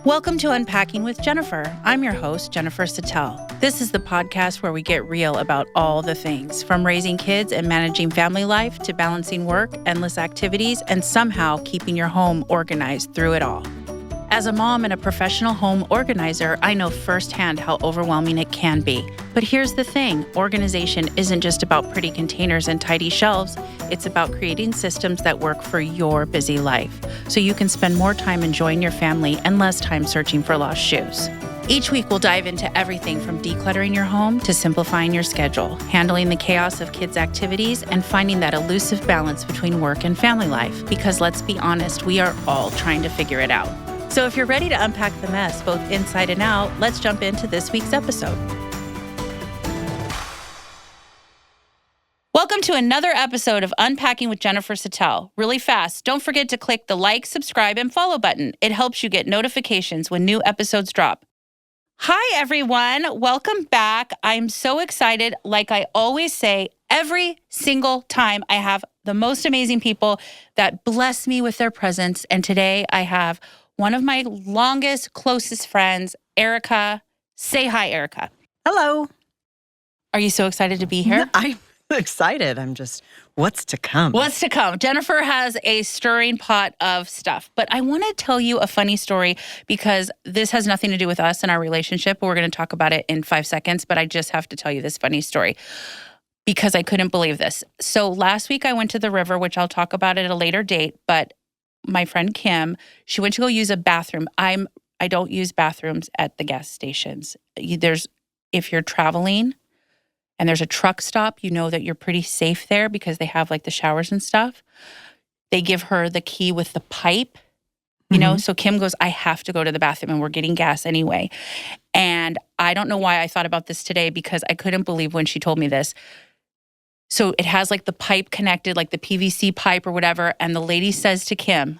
Welcome to Unpacking with Jennifer. I'm your host, Jennifer Satel. This is the podcast where we get real about all the things, from raising kids and managing family life to balancing work, endless activities, and somehow keeping your home organized through it all. As a mom and a professional home organizer, I know firsthand how overwhelming it can be. But here's the thing, organization isn't just about pretty containers and tidy shelves. It's about creating systems that work for your busy life, so you can spend more time enjoying your family and less time searching for lost shoes. Each week, we'll dive into everything from decluttering your home to simplifying your schedule, handling the chaos of kids' activities, and finding that elusive balance between work and family life. Because let's be honest, we are all trying to figure it out. So if you're ready to unpack the mess, both inside and out, let's jump into this week's episode. Welcome to another episode of Unpacking with Jennifer Satel. Really fast, don't forget to click the like, subscribe, and follow button. It helps you get notifications when new episodes drop. Hi, everyone. Welcome back. I'm so excited. Like I always say, every single time I have the most amazing people that bless me with their presence. And today I have one of my longest, closest friends, Erica. Say hi, Erica. Hello. Are you so excited to be here? I'm excited. I'm just, what's to come? What's to come? Jennifer has a stirring pot of stuff. But I want to tell you a funny story because this has nothing to do with us and our relationship. We're going to talk about it in 5 seconds, but I just have to tell you this funny story because I couldn't believe this. So last week I went to the river, which I'll talk about at a later date, but my friend Kim, she went to go use a bathroom. I don't use bathrooms at the gas stations. If you're traveling and there's a truck stop, you know that you're pretty safe there because they have like the showers and stuff. They give her the key with the pipe, you know? So Kim goes, I have to go to the bathroom and we're getting gas anyway. And I don't know why I thought about this today because I couldn't believe when she told me this. So it has like the pipe connected, like the PVC pipe or whatever. And the lady says to Kim,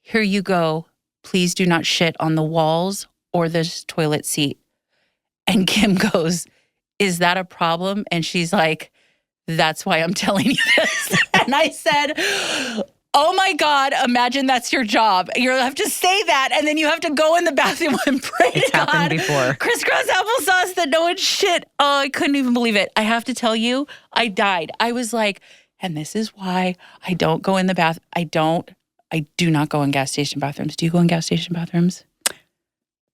here you go. Please do not shit on the walls or this toilet seat. And Kim goes, is that a problem? And she's like, that's why I'm telling you this. And I said, oh my God, imagine that's your job. You have to say that, and then you have to go in the bathroom and pray to God. It's happened before. Crisscross applesauce that no one shit. Oh, I couldn't even believe it. I have to tell you, I died. I was like, and this is why I don't go in the bath. I do not go in gas station bathrooms. Do you go in gas station bathrooms?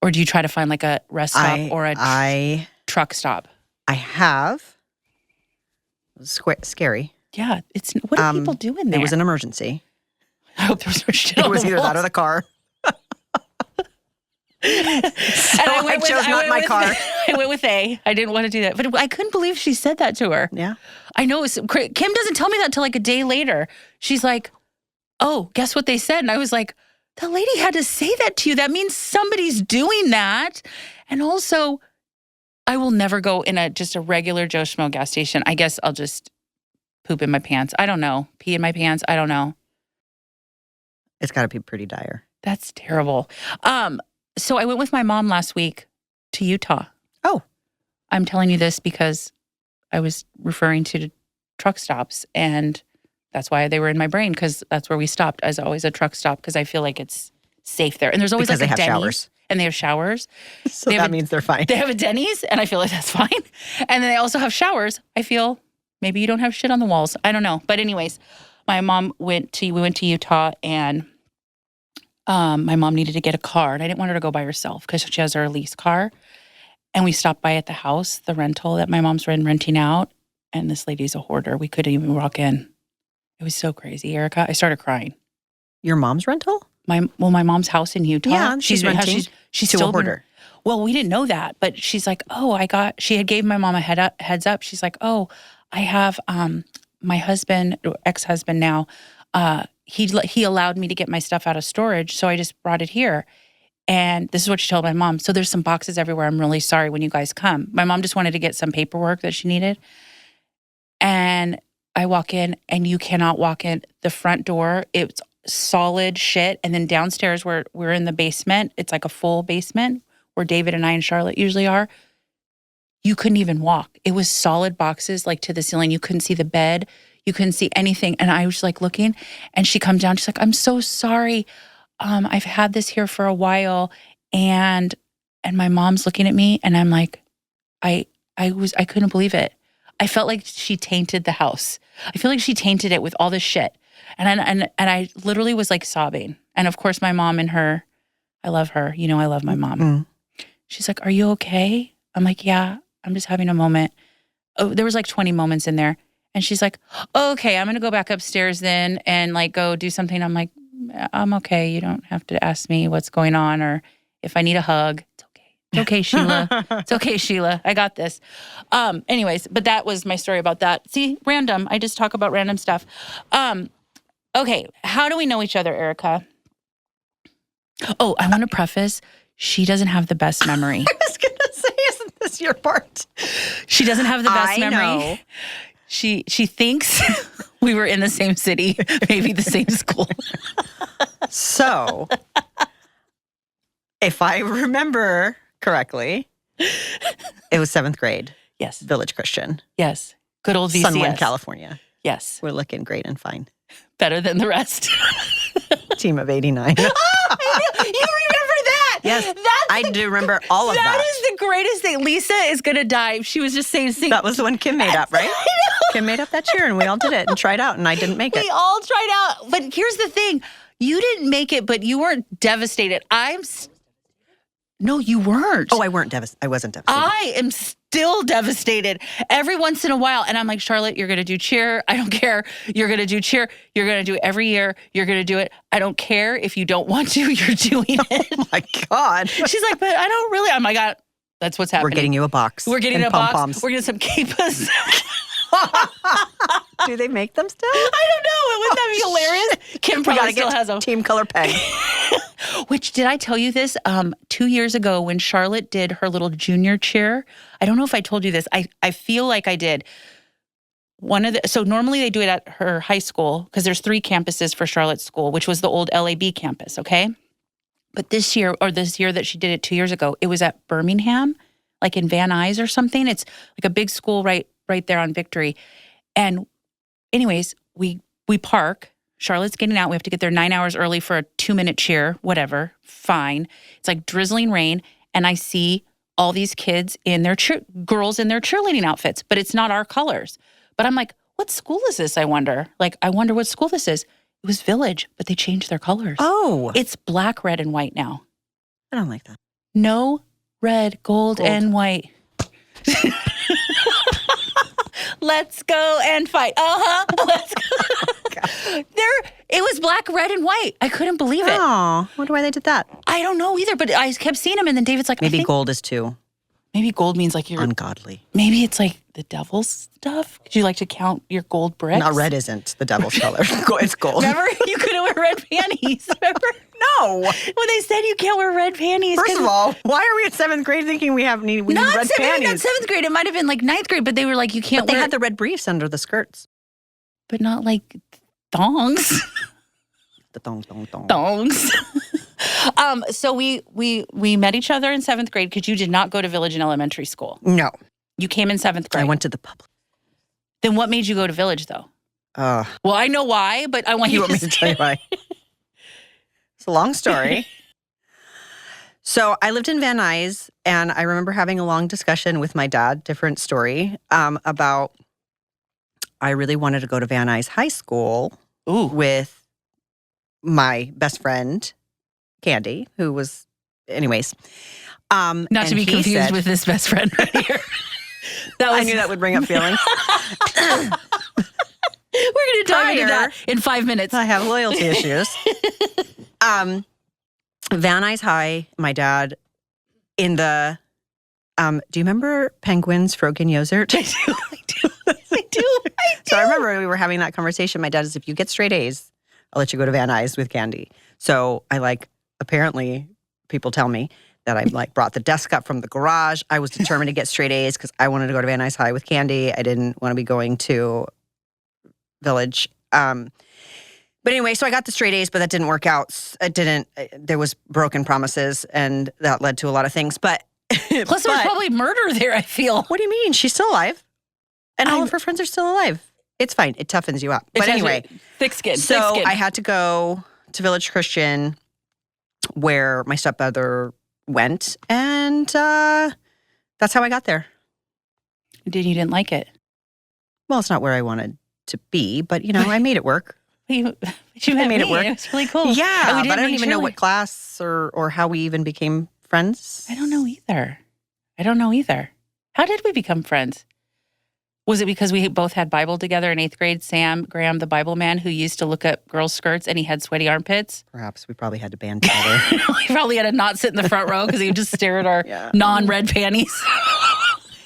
Or do you try to find like a rest stop or a truck stop? I have. It was scary. Yeah. What do people do in there? It was an emergency. I hope there was no shit It on was the either walls. that or the car. I chose not my car. I went with A. I didn't want to do that. But I couldn't believe she said that to her. Yeah. I know. Kim doesn't tell me that till like a day later. She's like, oh, guess what they said? And I was like, the lady had to say that to you. That means somebody's doing that. And also, I will never go in just a regular Joe Schmo gas station. I guess I'll just poop in my pants. I don't know. Pee in my pants. I don't know. It's got to be pretty dire. That's terrible. So I went with my mom last week to Utah. Oh. I'm telling you this because I was referring to truck stops, and that's why they were in my brain, because that's where we stopped as always, a truck stop, because I feel like it's safe there. And there's always because like a they have Denny's. Showers. And they have showers. So that means they're fine. They have a Denny's, and I feel like that's fine. And then they also have showers. I feel maybe you don't have shit on the walls. I don't know. But anyways, my mom we went to Utah, and my mom needed to get a car. And I didn't want her to go by herself because she has her lease car. And we stopped by at the house, the rental that my mom's renting out. And this lady's a hoarder. We couldn't even walk in. It was so crazy, Erica. I started crying. Your mom's rental? My mom's house in Utah. Yeah, she's renting she's to still a hoarder. Well, we didn't know that, but she's like, she had gave my mom a heads up. She's like, oh, I have my husband, ex-husband now, he allowed me to get my stuff out of storage, so I just brought it here. And this is what she told my mom. So there's some boxes everywhere. I'm really sorry when you guys come. My mom just wanted to get some paperwork that she needed. And I walk in, and you cannot walk in the front door. It's solid shit. And then downstairs where we're in the basement, it's like a full basement where David and I and Charlotte usually are. You couldn't even walk. It was solid boxes like to the ceiling. You couldn't see the bed. You couldn't see anything. And I was like looking, and she comes down. She's like, I'm so sorry. I've had this here for a while, and my mom's looking at me, and I'm like, I couldn't believe it. I felt like she tainted the house. I feel like she tainted it with all this shit. And I literally was like sobbing. And of course, my mom and her, I love her. You know, I love my mom. Mm. She's like, "Are you okay?" I'm like, "Yeah, I'm just having a moment." Oh, there was like 20 moments in there. And she's like, oh, "Okay, I'm going to go back upstairs then and like go do something." I'm like, "I'm okay. You don't have to ask me what's going on or if I need a hug. It's okay. It's okay, Sheila. It's okay, Sheila. I got this." Anyways, but that was my story about that. See, random. I just talk about random stuff. Okay, how do we know each other, Erica? Oh, I want to preface, she doesn't have the best memory. I was going to say, isn't this your part? She doesn't have the best memory. Know. She thinks we were in the same city, maybe the same school. So, if I remember correctly, it was 7th grade. Yes. Village Christian. Yes. Good old VCS. Sunland, California. Yes. We're looking great and fine. Better than the rest. Team of 89. Oh, I knew. You remember that? Yes. I do remember all of that. That is the greatest thing. Lisa is going to die. She was just saying. That was the one Kim made up, right? Kim made up that cheer and we all did it and tried out and I didn't make it. We all tried out. But here's the thing. You didn't make it, but you weren't devastated. No, you weren't. Oh, I wasn't devastated. I am still devastated every once in a while. And I'm like, "Charlotte, you're going to do cheer. I don't care. You're going to do cheer. You're going to do it every year. You're going to do it. I don't care if you don't want to. You're doing it." Oh, my God. She's like, "But I don't really." I'm like, "That's what's happening. We're getting you a box. We're getting a pom-poms. box. We're getting some keepas." Do they make them still? I don't know. Wouldn't that be hilarious? Kim probably still has a team color peg. Which, did I tell you this? 2 years ago when Charlotte did her little junior cheer, I don't know if I told you this. I feel like I did. So normally they do it at her high school because there's 3 campuses for Charlotte's school, which was the old LAB campus, okay? But this year that she did it 2 years ago, it was at Birmingham, like in Van Nuys or something. It's like a big school right there on Victory. And anyways, we park. Charlotte's getting out. We have to get there 9 hours early for a 2-minute cheer, whatever. Fine. It's like drizzling rain. And I see all these kids in their girls in their cheerleading outfits, but it's not our colors. But I'm like, what school is this? I wonder what school this is. It was Village, but they changed their colors. Oh. It's black, red, and white now. I don't like that. No red, gold. And white. Let's go and fight. Let's go. It was black, red, and white. I couldn't believe it. Oh, I wonder why they did that. I don't know either, but I kept seeing him, and then David's like, maybe gold is too. Maybe gold means like you're ungodly. Maybe it's like the devil's stuff. Could you like to count your gold bricks? No, red isn't the devil's color. It's gold. Remember, you couldn't wear red panties. Remember? No. When they said you can't wear red panties. First of all, why are we at 7th grade thinking we need red panties? Not 7th grade. It might have been like 9th grade, but they were like, you can't wear. They had the red briefs under the skirts. But not like thongs. The thongs. Thongs. So we met each other in 7th grade because you did not go to Village in elementary school. No. You came in 7th grade. I went to the public. Then what made you go to Village though? Well, I know why, but I want you want me to tell you why. It's a long story. So I lived in Van Nuys, and I remember having a long discussion with my dad, different story, about I really wanted to go to Van Nuys High School with my best friend, Candy, who was, anyways. Not to be confused with this best friend right here. I knew that would bring up feelings. We're going to dive into that in 5 minutes. I have loyalty issues. Van Nuys High, my dad, in the, do you remember Penguins, Frog and Yozert? I do. So I remember we were having that conversation. My dad is, if you get straight A's, I'll let you go to Van Nuys with Candy. So I apparently people tell me that I brought the desk up from the garage. I was determined to get straight A's because I wanted to go to Van Nuys High with Candy. I didn't want to be going to Village. But anyway, so I got the straight A's, but that didn't work out. There was broken promises, and that led to a lot of things. But plus, there was probably murder there, I feel. What do you mean? She's still alive. And all of her friends are still alive. It's fine. It toughens you up. But anyway. Thick skin. So I had to go to Village Christian where my stepbrother went, and that's how I got there. You didn't like it. Well, it's not where I wanted to be, but I made it work. You I made it work. It was really cool. Yeah, but I don't even know what class or how we even became friends. I don't know either. How did we become friends? Was it because we both had Bible together in 8th grade? Sam Graham, the Bible man who used to look at girls' skirts and he had sweaty armpits? Perhaps we probably had to band together. We probably had to not sit in the front row because he would just stare at our non-red panties.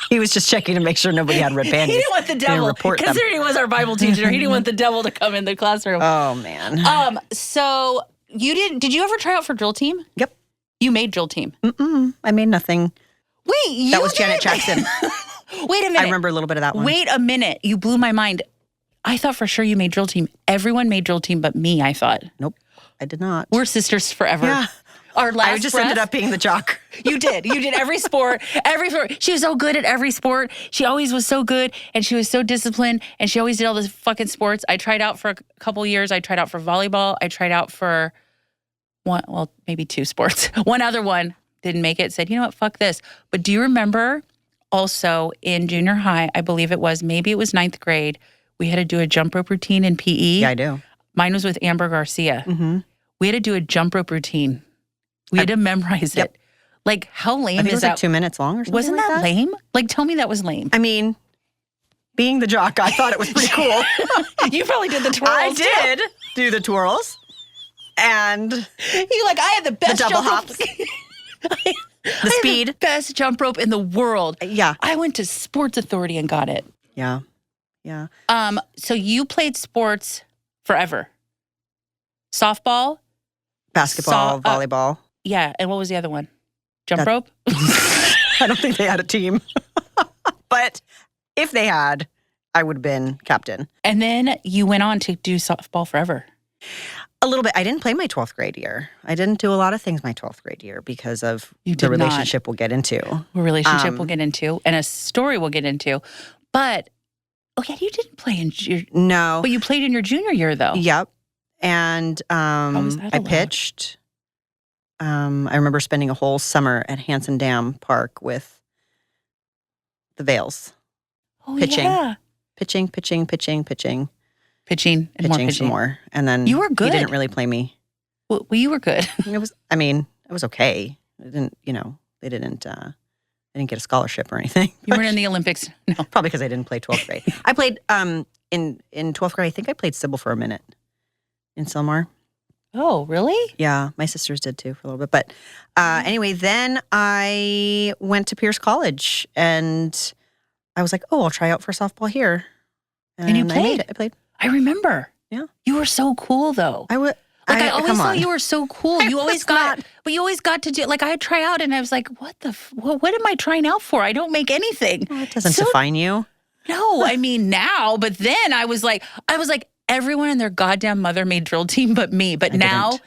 He was just checking to make sure nobody had red panties. He didn't want the devil. Considering he was our Bible teacher, he didn't want the devil to come in the classroom. Oh, man. So did you ever try out for drill team? Yep. You made drill team. I made nothing. Wait, that was Janet Jackson. Wait a minute. I remember a little bit of that one. Wait a minute. You blew my mind. I thought for sure you made drill team. Everyone made drill team but me, I thought. Nope, I did not. We're sisters forever. Yeah. Our last I just ended up being the jock. You did every sport. She was so good at every sport. She always was so good, and she was so disciplined, and she always did all the fucking sports. I tried out for a couple years. I tried out for volleyball. I tried out for maybe 2 sports. One other one, didn't make it, said, you know what, fuck this. But do you remember also in junior high, I believe it was 9th grade, we had to do a jump rope routine in PE? Yeah, I do. Mine was with Amber Garcia. Mm-hmm. We had to do a jump rope routine. We had to memorize it. Like, how lame I think is it was that? like 2 minutes long or something. Wasn't like that lame? Like, tell me that was lame. I mean, being the jock, I thought it was pretty cool. You probably did the twirls. I did do the twirls. And I had the best double jump hops. The speed. The best jump rope in the world. Yeah. I went to Sports Authority and got it. Yeah. Yeah. So you played sports forever. Softball? Basketball, volleyball. Yeah. And what was the other one? Jump rope? I don't think they had a team. But if they had, I would have been captain. And then you went on to do softball forever. A little bit. I didn't play my 12th grade year. I didn't do a lot of things my 12th grade year because of the relationship we'll get into. We'll get into, and a story we'll get into. But, you didn't play in your... No. But you played in your junior year, though. Yep. And I pitched. I remember spending a whole summer at Hanson Dam Park with the Vales. Oh, pitching. Yeah. Pitching. Pitching and more pitching. Some more. And then you were good. He didn't really play me. Well, you were good. It was okay. I didn't, they didn't get a scholarship or anything. You weren't in the Olympics? No. Probably because I didn't play 12th grade. I played, in 12th grade, I think I played Sybil for a minute in Sylmar. Oh, really? Yeah, my sisters did too for a little bit. But anyway, then I went to Pierce College and I was like, I'll try out for softball here. And you played? I made it. I played. I remember. Yeah. You were so cool, though. I always thought you were so cool. You always got to do, I'd try out and I was like, what am I trying out for? I don't make anything. Well, it doesn't define you. No, I mean now, but then I was like, everyone and their goddamn mother made drill team but me. But now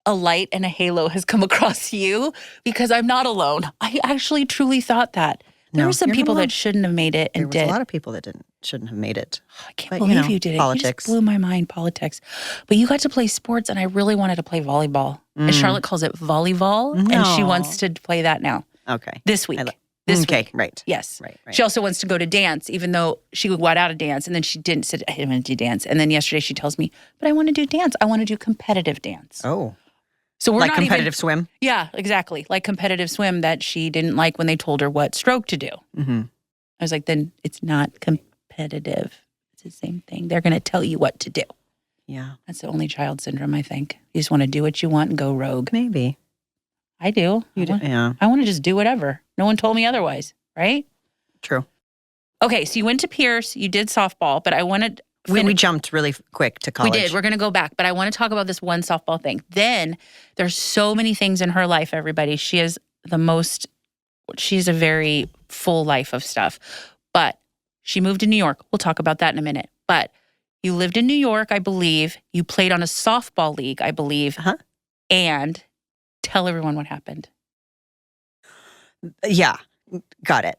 a light and a halo has come across you because I'm not alone. I actually truly thought that. There were some people that shouldn't have made it and did. There was a lot of people that shouldn't have made it. I can't believe you did it. Politics. You just blew my mind, politics. But you got to play sports, and I really wanted to play volleyball. And Charlotte calls it volleyball, and she wants to play that now. Okay. This week. Okay, right. Yes. Right. She also wants to go to dance, even though she got out of dance, and then she didn't sit, I didn't want to do dance. And then yesterday she tells me, but I want to do dance. I want to do competitive dance. Oh. So we're not competitive swim? Yeah, exactly. Like competitive swim that she didn't like when they told her what stroke to do. Mm-hmm. I was like, then it's not competitive. It's the same thing. They're going to tell you what to do. Yeah. That's the only child syndrome, I think. You just want to do what you want and go rogue. Maybe. I do. You do, yeah. I want to just do whatever. No one told me otherwise, right? True. Okay, so you went to Pierce, you did softball, but I wanted... We jumped really quick to college. We did. We're going to go back, but I want to talk about this one softball thing. Then there's so many things in her life, everybody. She's a very full life of stuff. But she moved to New York. We'll talk about that in a minute. But you lived in New York, I believe. You played on a softball league, I believe. Uh-huh. And tell everyone what happened. Yeah, got it.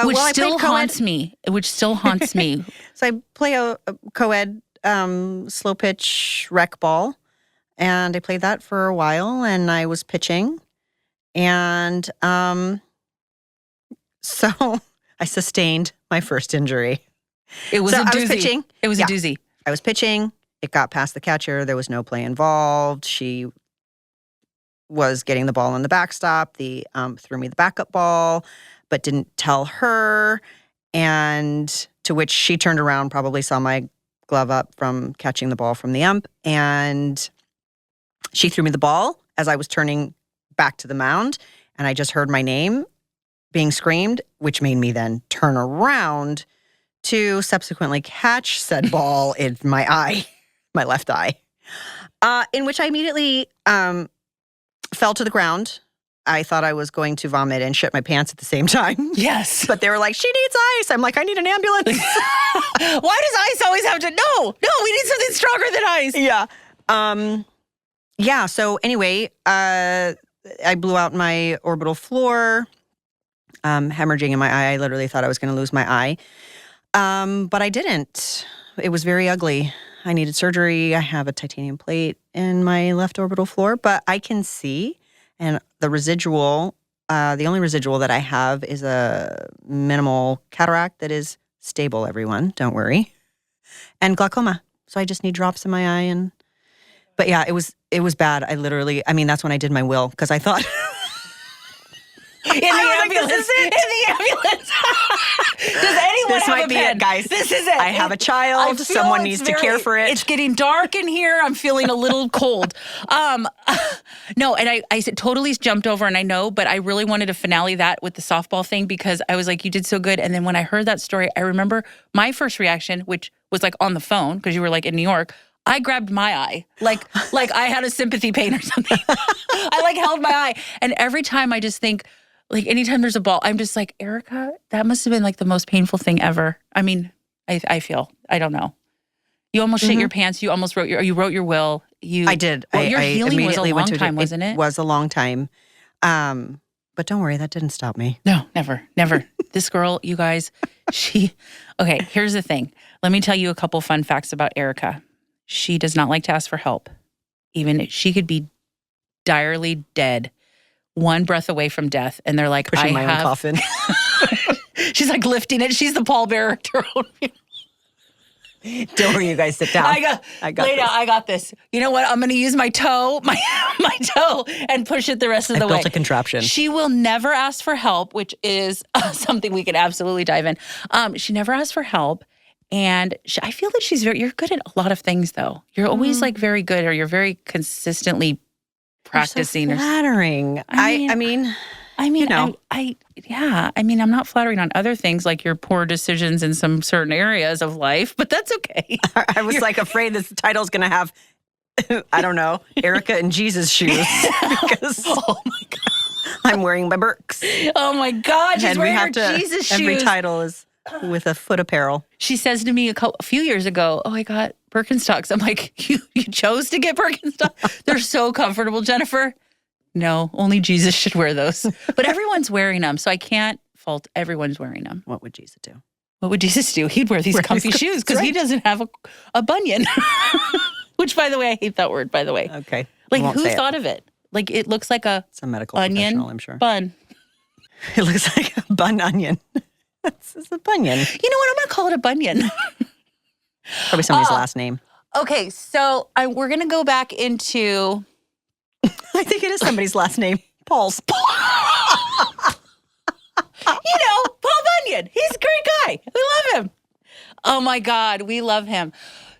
Which still haunts me. So I play a co-ed slow pitch rec ball. and I played that for a while, and I was pitching. And so I sustained my first injury. It was So a doozy. I was pitching. It was Yeah. a doozy. I was pitching. It got past the catcher. There was no play involved. She was getting the ball on the backstop. Threw me the backup ball, but didn't tell her. And to which she turned around, probably saw my glove up from catching the ball from the ump. And she threw me the ball as I was turning back to the mound. And I just heard my name being screamed, which made me then turn around to subsequently catch said ball in my eye, my left eye, in which I immediately fell to the ground. I thought I was going to vomit and shit my pants at the same time. Yes. But they were like, she needs ice. I'm like, I need an ambulance. Why does ice always have to? No, we need something stronger than ice. Yeah. Yeah. So anyway, I blew out my orbital floor, hemorrhaging in my eye. I literally thought I was going to lose my eye. But I didn't. It was very ugly. I needed surgery. I have a titanium plate in my left orbital floor, but I can see. And the residual, the only residual that I have is a minimal cataract that is stable, everyone. Don't worry. And glaucoma. So I just need drops in my eye. But yeah, it was bad. I mean, that's when I did my will because I thought... In the ambulance. In the ambulance. Does anyone This have might a be pen? it, guys. This is it. I have a I child. feel Someone it's needs to care for it. It's getting dark in here. I'm feeling a little cold. No, and I totally jumped over, and I know, but I really wanted to finale that with the softball thing because I was like, you did so good. And then when I heard that story, I remember my first reaction, which was like on the phone because you were like in New York. I grabbed my eye, like I had a sympathy pain or something. I like held my eye, and every time I just think. Like anytime there's a ball, I'm just like, Erica, that must have been like the most painful thing ever. I mean, I feel, I don't know. You almost shit your pants. You almost wrote your will. I did. Well, your healing immediately was a long went to time, wasn't it? It was a long time. But don't worry, that didn't stop me. No, never. This girl, you guys, okay, here's the thing. Let me tell you a couple fun facts about Erica. She does not like to ask for help. Even she could be direly dead. One breath away from death, and they're like, Pushing my own coffin. She's like lifting it. She's the pallbearer to her own funeral. Don't worry, you guys sit down. I got this. You know what? I'm going to use my toe, my toe, and push it the rest of the way. I built a contraption. She will never ask for help, which is something we can absolutely dive in. She never asks for help. And I feel that you're good at a lot of things, though. You're always like very good, or you're very consistently practicing. You're so flattering. I mean, you know. I mean, I'm not flattering on other things like your poor decisions in some certain areas of life, but that's okay. I was like afraid this title's going to have, I don't know, Erica and Jesus shoes because Oh my God. I'm wearing my Birks. Oh my God. She's And wearing her Jesus shoes. Every title is with a foot apparel. She says to me a few years ago, oh, I got Birkenstocks. I'm like, you chose to get Birkenstocks? They're so comfortable, Jennifer. No, only Jesus should wear those. But everyone's wearing them, so I can't fault everyone's wearing them. What would Jesus do? What would Jesus do? He'd wear these comfy shoes because he doesn't have a bunion. Which, by the way, I hate that word, by the way. Okay. Like, who thought of it? Like, it looks like it's a medical onion professional, I'm sure. Bun. It looks like a bun onion. It's a bunion. You know what? I'm going to call it a bunion. Probably somebody's last name. Okay, so we're going to go back into... I think it is somebody's last name. Paul's. Paul Bunyan. He's a great guy. We love him. Oh my God, we love him.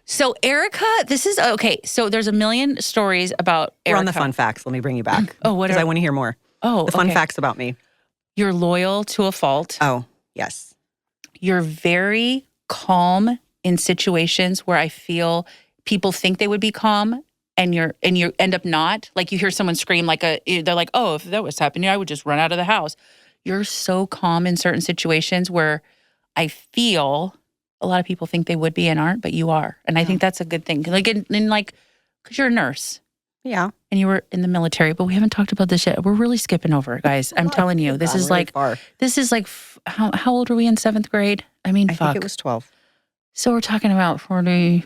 So Erica, this is, okay, so there's a million stories about Erica. We're on the fun facts. Let me bring you back. Oh, what Because I want to hear more. Oh, the fun facts about me. You're loyal to a fault. Oh, yes. You're very calm in situations where I feel people think they would be calm. And you end up not. Like you hear someone scream they're like, oh, if that was happening, I would just run out of the house. You're so calm in certain situations where I feel a lot of people think they would be and aren't, but you are. And I think that's a good thing. Like, because you're a nurse. Yeah. And you were in the military, but we haven't talked about this yet. We're really skipping over, guys. I'm telling you, this is like, how old were we in 7th grade? I mean, I think it was 12. So we're talking about 40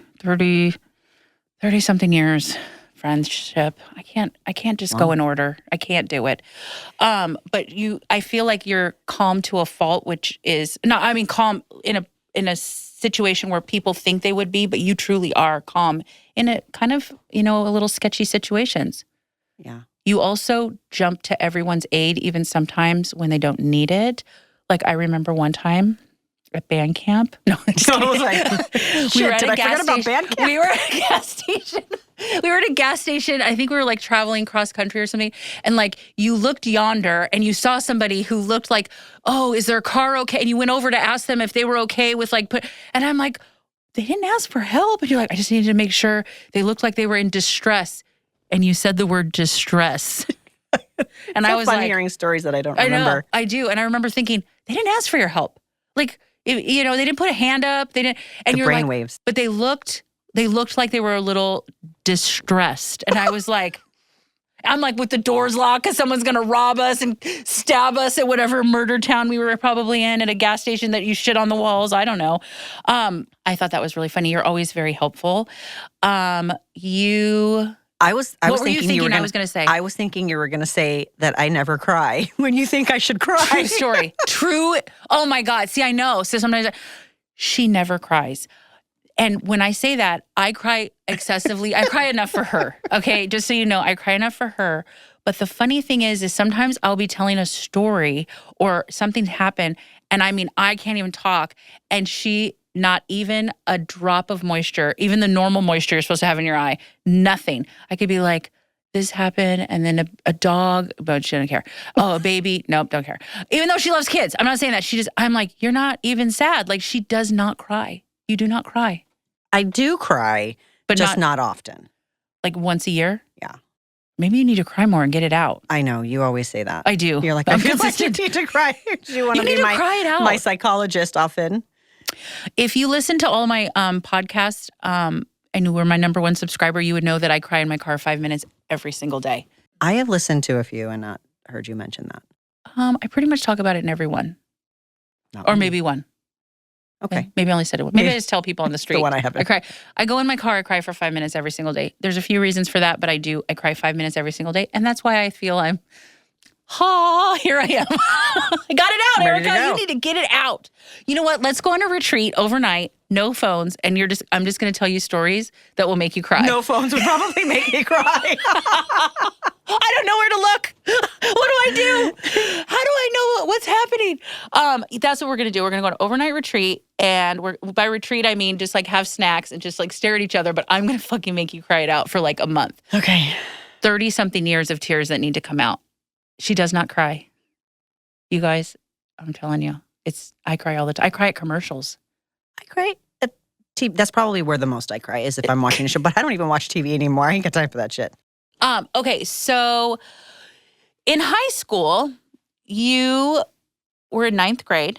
something years, friendship. I can't just go in order. I can't do it. But I feel like you're calm to a fault, which is calm in a situation where people think they would be, but you truly are calm in a kind of, a little sketchy situations. Yeah. You also jump to everyone's aid, even sometimes when they don't need it. Like I remember one time at band camp. No, I'm just kidding. I was like, shit, did I forget about band camp? We were at a gas station. We were at a gas station. I think we were like traveling cross country or something. And like you looked yonder and you saw somebody who looked like, oh, is their car okay? And you went over to ask them if they were okay with and I'm like, they didn't ask for help. And you're like, I just needed to make sure they looked like they were in distress. And you said the word distress. And I was fun like, hearing stories that I don't remember. I know, I do. And I remember thinking, they didn't ask for your help. Like, they didn't put a hand up. They didn't. And the you're like, brainwaves. but they looked like they were a little distressed. And I was like, I'm like with the doors locked because someone's going to rob us and stab us at whatever murder town we were probably in, at a gas station that you shit on the walls. I don't know. I thought that was really funny. You're always very helpful. I was what were thinking you thinking I was going to say? I was thinking you were going to say that I never cry when you think I should cry. True story. True. Oh my God. See, I know. So sometimes she never cries. And when I say that, I cry excessively. I cry enough for her. Okay. Just so you know, I cry enough for her. But the funny thing is sometimes I'll be telling a story or something happened. And I can't even talk. And she, not even a drop of moisture, even the normal moisture you're supposed to have in your eye, nothing. I could be like, this happened, and then a dog, but she doesn't care. Oh, a baby, nope, don't care. Even though she loves kids. I'm not saying that. I'm like, you're not even sad. Like, she does not cry. You do not cry. I do cry, but just not often. Like once a year? Yeah. Maybe you need to cry more and get it out. I know. You always say that. I do. You're like, I feel like you need to cry. Do you want to be cry it out. My psychologist often? If you listen to all my podcasts, and you were my number one subscriber, you would know that I cry in my car 5 minutes every single day. I have listened to a few and not heard you mention that. I pretty much talk about it in every one. Or maybe one. Okay. Maybe I only said it. Maybe I just tell people on the street. The one I haven't. I cry. I go in my car, I cry for 5 minutes every single day. There's a few reasons for that, but I do. I cry 5 minutes every single day. And that's why I feel here I am. I got it out, Erica. You need to get it out. You know what? Let's go on a retreat overnight, no phones, and I'm just going to tell you stories that will make you cry. No phones would probably make me cry. I don't know where to look. What do I do? How do I know what's happening? That's what we're going to do. We're going to go on an overnight retreat, and by retreat, I mean just like have snacks and just like stare at each other, but I'm going to fucking make you cry it out for like a month. Okay. 30-something years of tears that need to come out. She does not cry. You guys, I'm telling you, I cry all the time. I cry at commercials. I cry at TV. That's probably where the most I cry is if I'm watching a show, but I don't even watch TV anymore. I ain't got time for that shit. Okay, so in high school, you were in 9th grade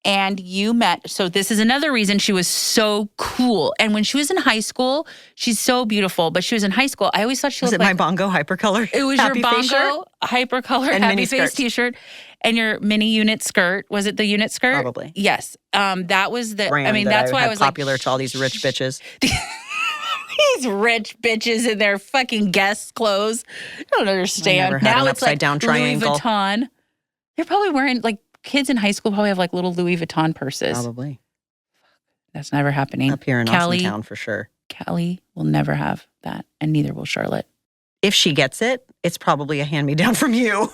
and you met. So this is another reason she was so cool. And when she was in high school, she's so beautiful. But she was in high school. I always thought she looked like... Was it my bongo hypercolor? It was your bongo hypercolor and happy face t-shirt and your mini unit skirt. Was it the unit skirt? Probably. Yes. That was the... Brand that's why I was popular to all these rich bitches. These rich bitches in their fucking guest clothes. I don't understand. Now it's like down triangle. Louis Vuitton. They're probably wearing like kids in high school probably have like little Louis Vuitton purses. Probably. That's never happening. Up here in Awesome Town for sure. Callie will never have that, and neither will Charlotte. If she gets it, it's probably a hand-me-down from you.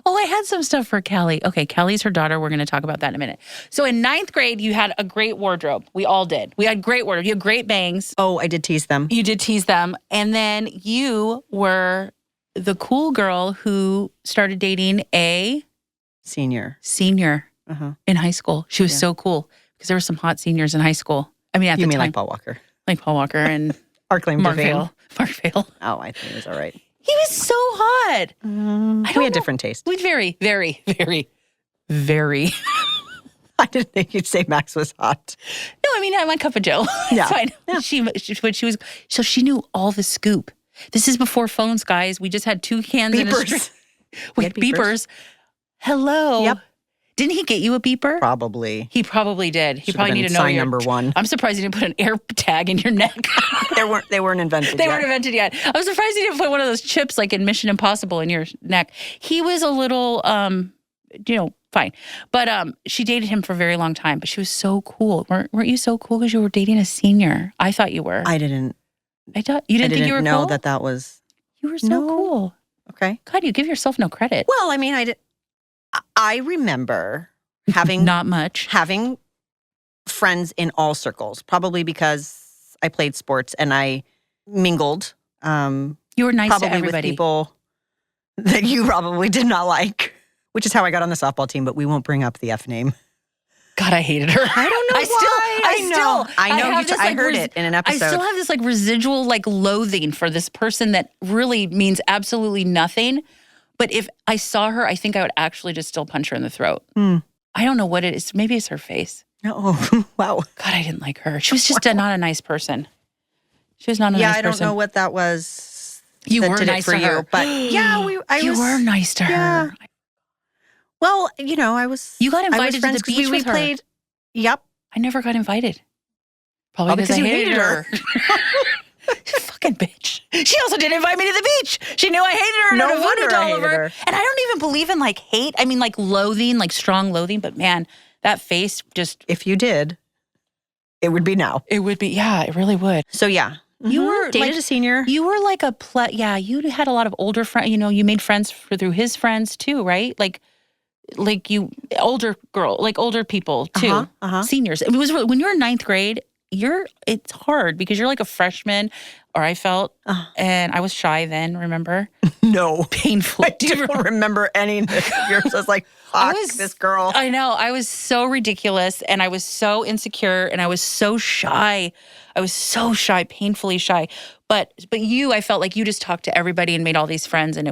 Oh, I had some stuff for Callie. Okay, Callie's her daughter. We're going to talk about that in a minute. So in 9th grade, you had a great wardrobe. We all did. We had great wardrobe. You had great bangs. Oh, I did tease them. You did tease them. And then you were the cool girl who started dating a... Senior in high school. She was so cool because there were some hot seniors in high school. I mean, at the time. You mean like Paul Walker? Like Paul Walker and... Our claim to fame. Mark Vale. Oh, I think it was all right. He was so hot. We had different taste. We very, very, very, very. I didn't think you'd say Max was hot. No, I mean, I'm a cup of Joe. Yeah. It's fine. Yeah. So she knew all the scoop. This is before phones, guys. We just had 2 cans in a string. We had beepers. Hello. Yep. Didn't he get you a beeper? Probably. He probably did. He Should've probably been need to know sign your number one. I'm surprised he didn't put an air tag in your neck. They weren't invented They yet. weren't invented yet. I was surprised he didn't put one of those chips like in Mission Impossible in your neck. He was a little, fine. But she dated him for a very long time. But she was so cool. Weren't you so cool because you were dating a senior? I thought you were. I didn't. You didn't think you were know cool? that was. You were so No. cool. Okay. God, you give yourself no credit. Well, I mean, I remember having Not much. having friends in all circles, probably because I played sports and I mingled. You were nice Probably to everybody. with people that you probably did not like, which is how I got on the softball team, but we won't bring up the F name. God, I hated her. I don't know I know. I heard it in an I episode. still have this like residual like loathing for this person that really means absolutely nothing. But if I saw her, I think I would actually just still punch her in the throat. I don't know what it is. Maybe it's her face. Oh, wow. God, I didn't like her. She was just not a nice person. She was not a nice person. Yeah, I don't know what that was. You that were did nice it for to her. you, but yeah, you were nice to yeah. her. Well, I was. You got I was invited to friends the 'cause beach we with her. played. Yep. I never got invited. Probably because I you hated her. Fucking bitch. She also didn't invite me to the beach. She knew I hated her and No I wonder voted I all hated over. her. And I don't even believe in like hate. I mean like loathing, like strong loathing. But man, that face just. If you did, it would be now. It would be, yeah, it really would. So yeah, You were dated like a senior. You were like you had a lot of older friends. You made friends through his friends too, right? Like you, older people too, seniors. It was when you were in ninth grade. It's hard because you're like a freshman, or I felt, and I was shy then. Remember? No, Painful. I don't remember any of yours. I was like, fuck this girl. I know. I was so ridiculous, and I was so insecure, and I was so shy. Painfully shy. But you, I felt like you just talked to everybody and made all these friends, and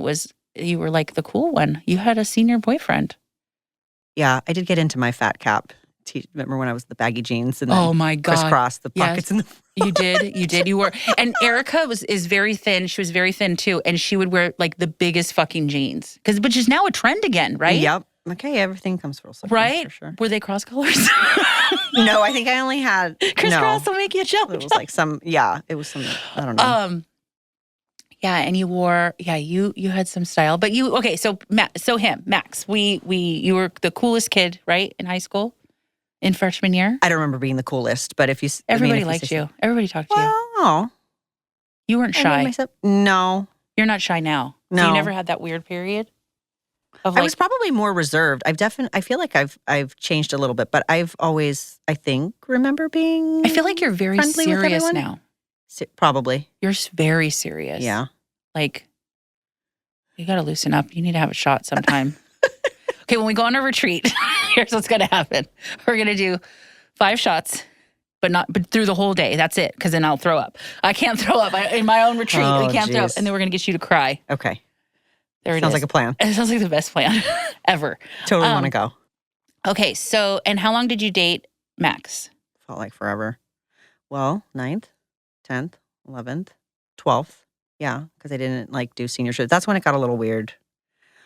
you were like the cool one. You had a senior boyfriend. Yeah, I did get into my fat cap. Remember when I was the baggy jeans and then oh my God, crisscross the pockets in the front. You did. You were. And Erica is very thin. She was very thin too, and she would wear like the biggest fucking jeans which is now a trend again, right? Yep. Okay, everything comes full circle. Right? For sure. Were they cross colors? No, I think I only had crisscross will make you jump. It was like it was some. I don't know. Yeah, and you wore, you had some style, but so Max, you were the coolest kid, right, in high school, in freshman year? I don't remember being the coolest, but everybody liked you. Everybody talked to you. Oh. You weren't shy. No. You're not shy now. No. So you never had that weird period? I was probably more reserved. I feel like I've changed a little bit, but I've always, I think, remember being I feel like you're very serious now. Probably. You're very serious. Yeah. Like, you got to loosen up. You need to have a shot sometime. Okay, when we go on a retreat, here's what's going to happen. We're going to do 5 shots, but through the whole day. That's it, because then I'll throw up. I can't throw up in my own retreat. Oh, we can't throw up. And then we're going to get you to cry. Okay. There it Sounds is. like a plan. It sounds like the best plan ever. Totally want to go. Okay, so, and how long did you date Max? Felt like forever. Well, 9th, 10th, 11th, 12th. Yeah, because I didn't do senior shows. That's when it got a little weird.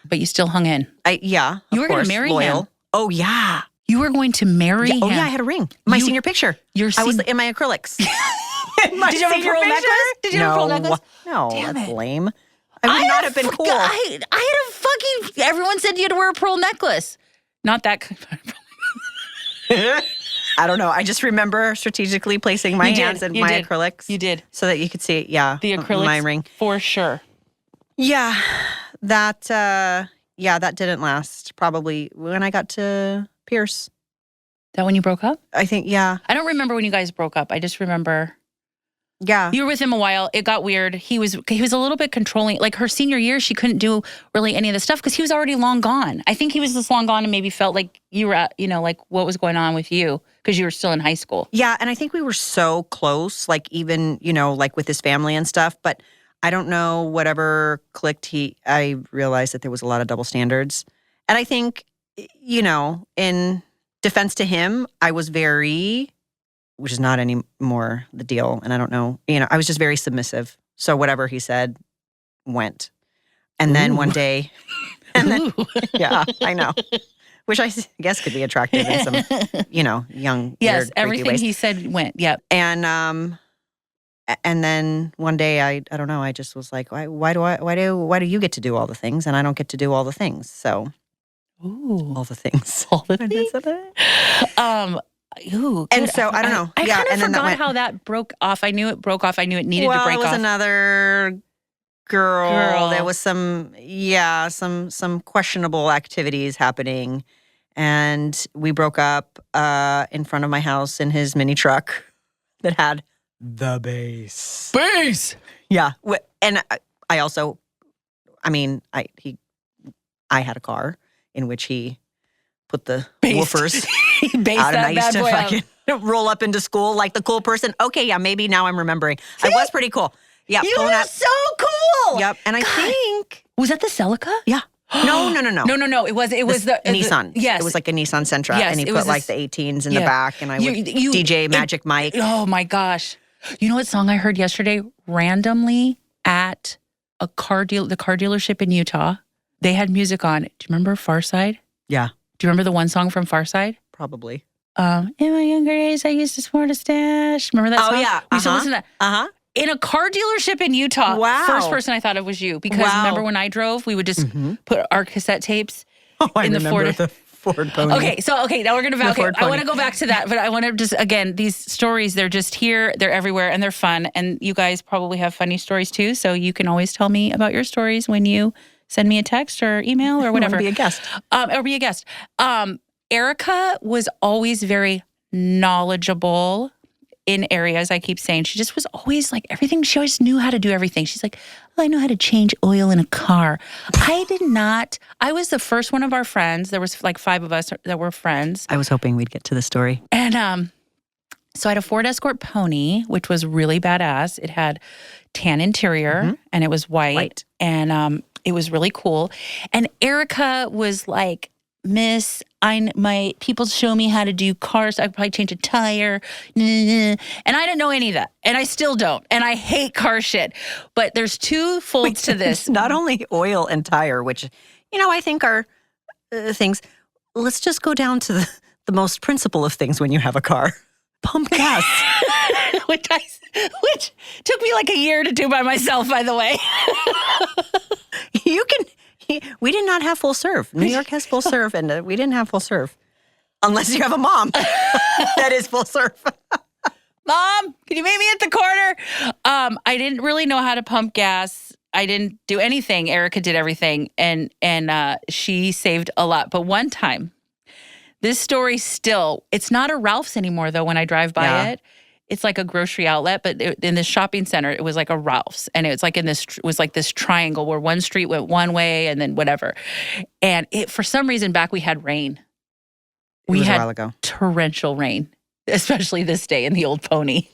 But you still hung in. You were going to marry him. Oh, yeah. You were going to marry him. Oh, yeah, I had a ring. My senior picture. I was in my acrylics. Did you have a pearl necklace? Did you have a pearl necklace? No, Damn that's it. lame. I would not have been cool. I had a fucking, everyone said you had to wear a pearl necklace. Not that kind of I don't know. I just remember strategically placing my hands in my acrylics. You did. So that you could see it. Yeah. The acrylics. My ring. For sure. Yeah. That didn't last. Probably when I got to Pierce. That when you broke up? I think, yeah. I don't remember when you guys broke up. I just remember. Yeah. You were with him a while. It got weird. He was a little bit controlling. Like her senior year, she couldn't do really any of the stuff because he was already long gone. I think he was just long gone and maybe felt like you were at, like what was going on with you because you were still in high school. Yeah. And I think we were so close, even, with his family and stuff. But I don't know, whatever clicked, I realized that there was a lot of double standards. And I think, in defense to him, I was very, which is not anymore the deal. And I don't know, I was just very submissive. So whatever he said went. And then one day, yeah, I know. which I guess could be attractive in some, young, Yes, weird, freaky everything ways. he said went. Yep. And then one day I don't know, I just was like, why do you get to do all the things and I don't get to do all the things? So Ooh. all the things. All the things. Ooh, And good. so I don't know. I Yeah, kind of and then that forgot went- how that broke off. I knew it broke off. I knew it needed to break it was off. another girl. Girl. There was some questionable activities happening. And we broke up in front of my house in his mini truck that had the bass. Bass. Yeah. And I also, I had a car in which he put the woofers He based out, and that I used bad to boy out. fucking roll up into school like the cool person. Okay, yeah, maybe now I'm remembering. I was pretty cool. Yeah, You pulling were out. so cool. Yep, and I think Was that the Celica? yeah. No. No. It was the Nissan. Yes. It was like a Nissan Sentra, Yes, and he it put was like this- the 18s in the back, and I would You- DJ it- Magic Mike. Oh my gosh. You know what song I heard yesterday randomly at the car dealership in Utah? They had music on. Do you remember Farside? Yeah, Do you remember the one song from Farside? probably. In my younger days, I used to sport a stash. Remember that song? Oh yeah, We used to listen to that. Uh-huh. In a car dealership in Utah. Wow. First person I thought of was you. Because Wow. remember when I drove, we would just put our cassette tapes. Oh, I In the remember Ford- the Ford Pony. Okay, now we're going to, Ford I want to Pony. go back to that, but I want to just, again, these stories, they're just here, they're everywhere, and they're fun. And you guys probably have funny stories too. So you can always tell me about your stories when you send me a text or email or whatever. Be a guest. Or be a guest. Erica was always very knowledgeable in areas. I keep saying she just was always like everything. She always knew how to do everything. She's like, I know how to change oil in a car. I did not. I was the first one of our friends. There was like 5 of us that were friends. I was hoping we'd get to the story. And so I had a Ford Escort Pony, which was really badass. It had tan interior and it was white. And it was really cool. And Erica was like, Miss, my people show me how to do cars. I could probably change a tire. And I didn't know any of that. And I still don't. And I hate car shit. But there's 2 folds to this. Not only oil and tire, which, I think are things. Let's just go down to the most principle of things when you have a car. Pump gas. which took me like a year to do by myself, by the way. We did not have full serve. New York has full serve, and we didn't have full serve. Unless you have a mom that is full serve. Mom, can you meet me at the corner? I didn't really know how to pump gas. I didn't do anything. Erica did everything, and she saved a lot. But one time, this story still, it's not a Ralph's anymore, though, when I drive by it. It's like a grocery outlet, but in this shopping center, it was like a Ralph's. And it was like this triangle where one street went one way and then whatever. And for some reason, back we had rain. It was had a while ago. Torrential rain, especially this day in the old pony.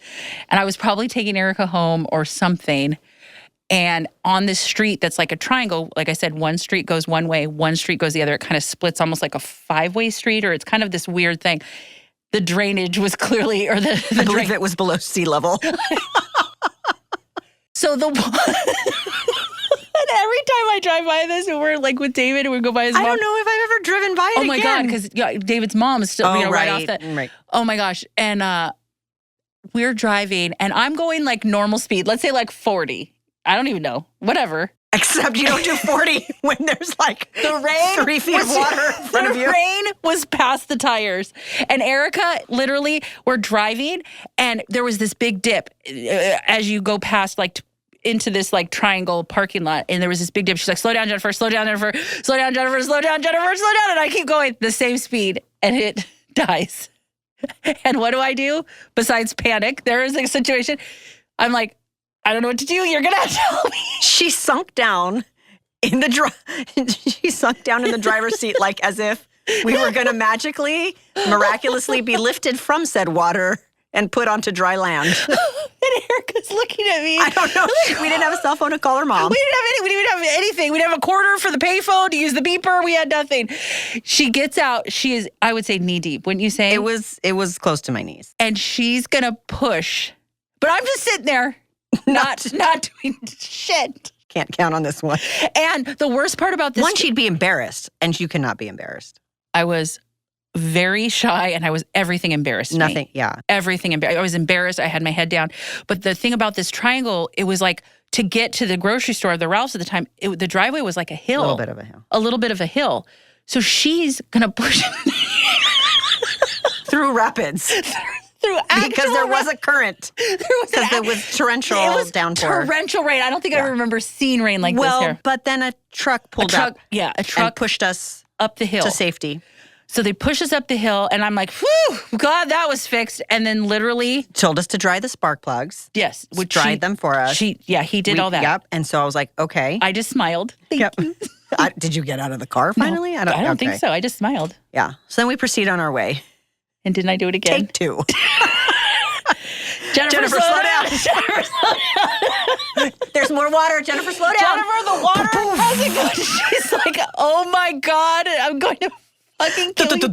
And I was probably taking Erica home or something. And on this street that's like a triangle, like I said, one street goes one way, one street goes the other. It kind of splits almost like a 5-way street, or it's kind of this weird thing. The drainage was clearly, or the I believe it was below sea level. So and every time I drive by this, and we're like with David, and we go by his mom. I don't know if I've ever driven by it Oh my again. God, because David's mom is still right off that. Right. Oh my gosh. And we're driving, and I'm going like normal speed. Let's say like 40. I don't even know. Whatever. Except you don't do 40 when there's like The rain 3 feet of water in front of you. The rain was past the tires. And Erica, literally, we're driving, and there was this big dip as you go past, like, into this, like, triangle parking lot. And there was this big dip. She's like, slow down, Jennifer, slow down, Jennifer, slow down, Jennifer, slow down, Jennifer, slow down. And I keep going the same speed, and it dies. And what do I do? Besides panic, there is a situation. I'm like, I don't know what to do. You're going to have to tell me. She sunk down in the driver's seat, like as if we were going to miraculously be lifted from said water and put onto dry land. And Erica's looking at me. I don't know. We didn't have a cell phone to call her mom. We didn't even have anything. We didn't have a quarter for the payphone to use the beeper. We had nothing. She gets out. She is, I would say, knee deep, wouldn't you say? It was close to my knees. And she's going to push. But I'm just sitting there, not doing shit. Can't count on this one. And the worst part about this... One, she'd be embarrassed, and you cannot be embarrassed. I was very shy and I was everything embarrassed me. Nothing. Yeah. Everything embarrassed. I was embarrassed. I had my head down. But the thing about this triangle, it was like to get to the grocery store, the Ralph's at the time, the driveway was like a hill. A little bit of a hill. A little bit of a hill. So she's going to push through rapids. Through actual because there was a current. Because there was torrential downpour. Torrential rain. I don't think I remember seeing rain like this here. Well, but then a truck pulled up. Yeah, a truck and pushed us up the hill to safety. So they push us up the hill, and I'm like, whew, God, that was fixed. And then literally told us to dry the spark plugs. Yes, which dried them for us. He did all that. Yep. And so I was like, okay. I just smiled. Thank you. Did you get out of the car finally? No, I don't think so. I just smiled. Yeah. So then we proceed on our way. And didn't I do it again? Take two. Jennifer, slow down. Jennifer, slow down. There's more water. Jennifer, slow down. Jennifer, the water hasn't gone. She's like, oh my God, I'm going to fucking kill you.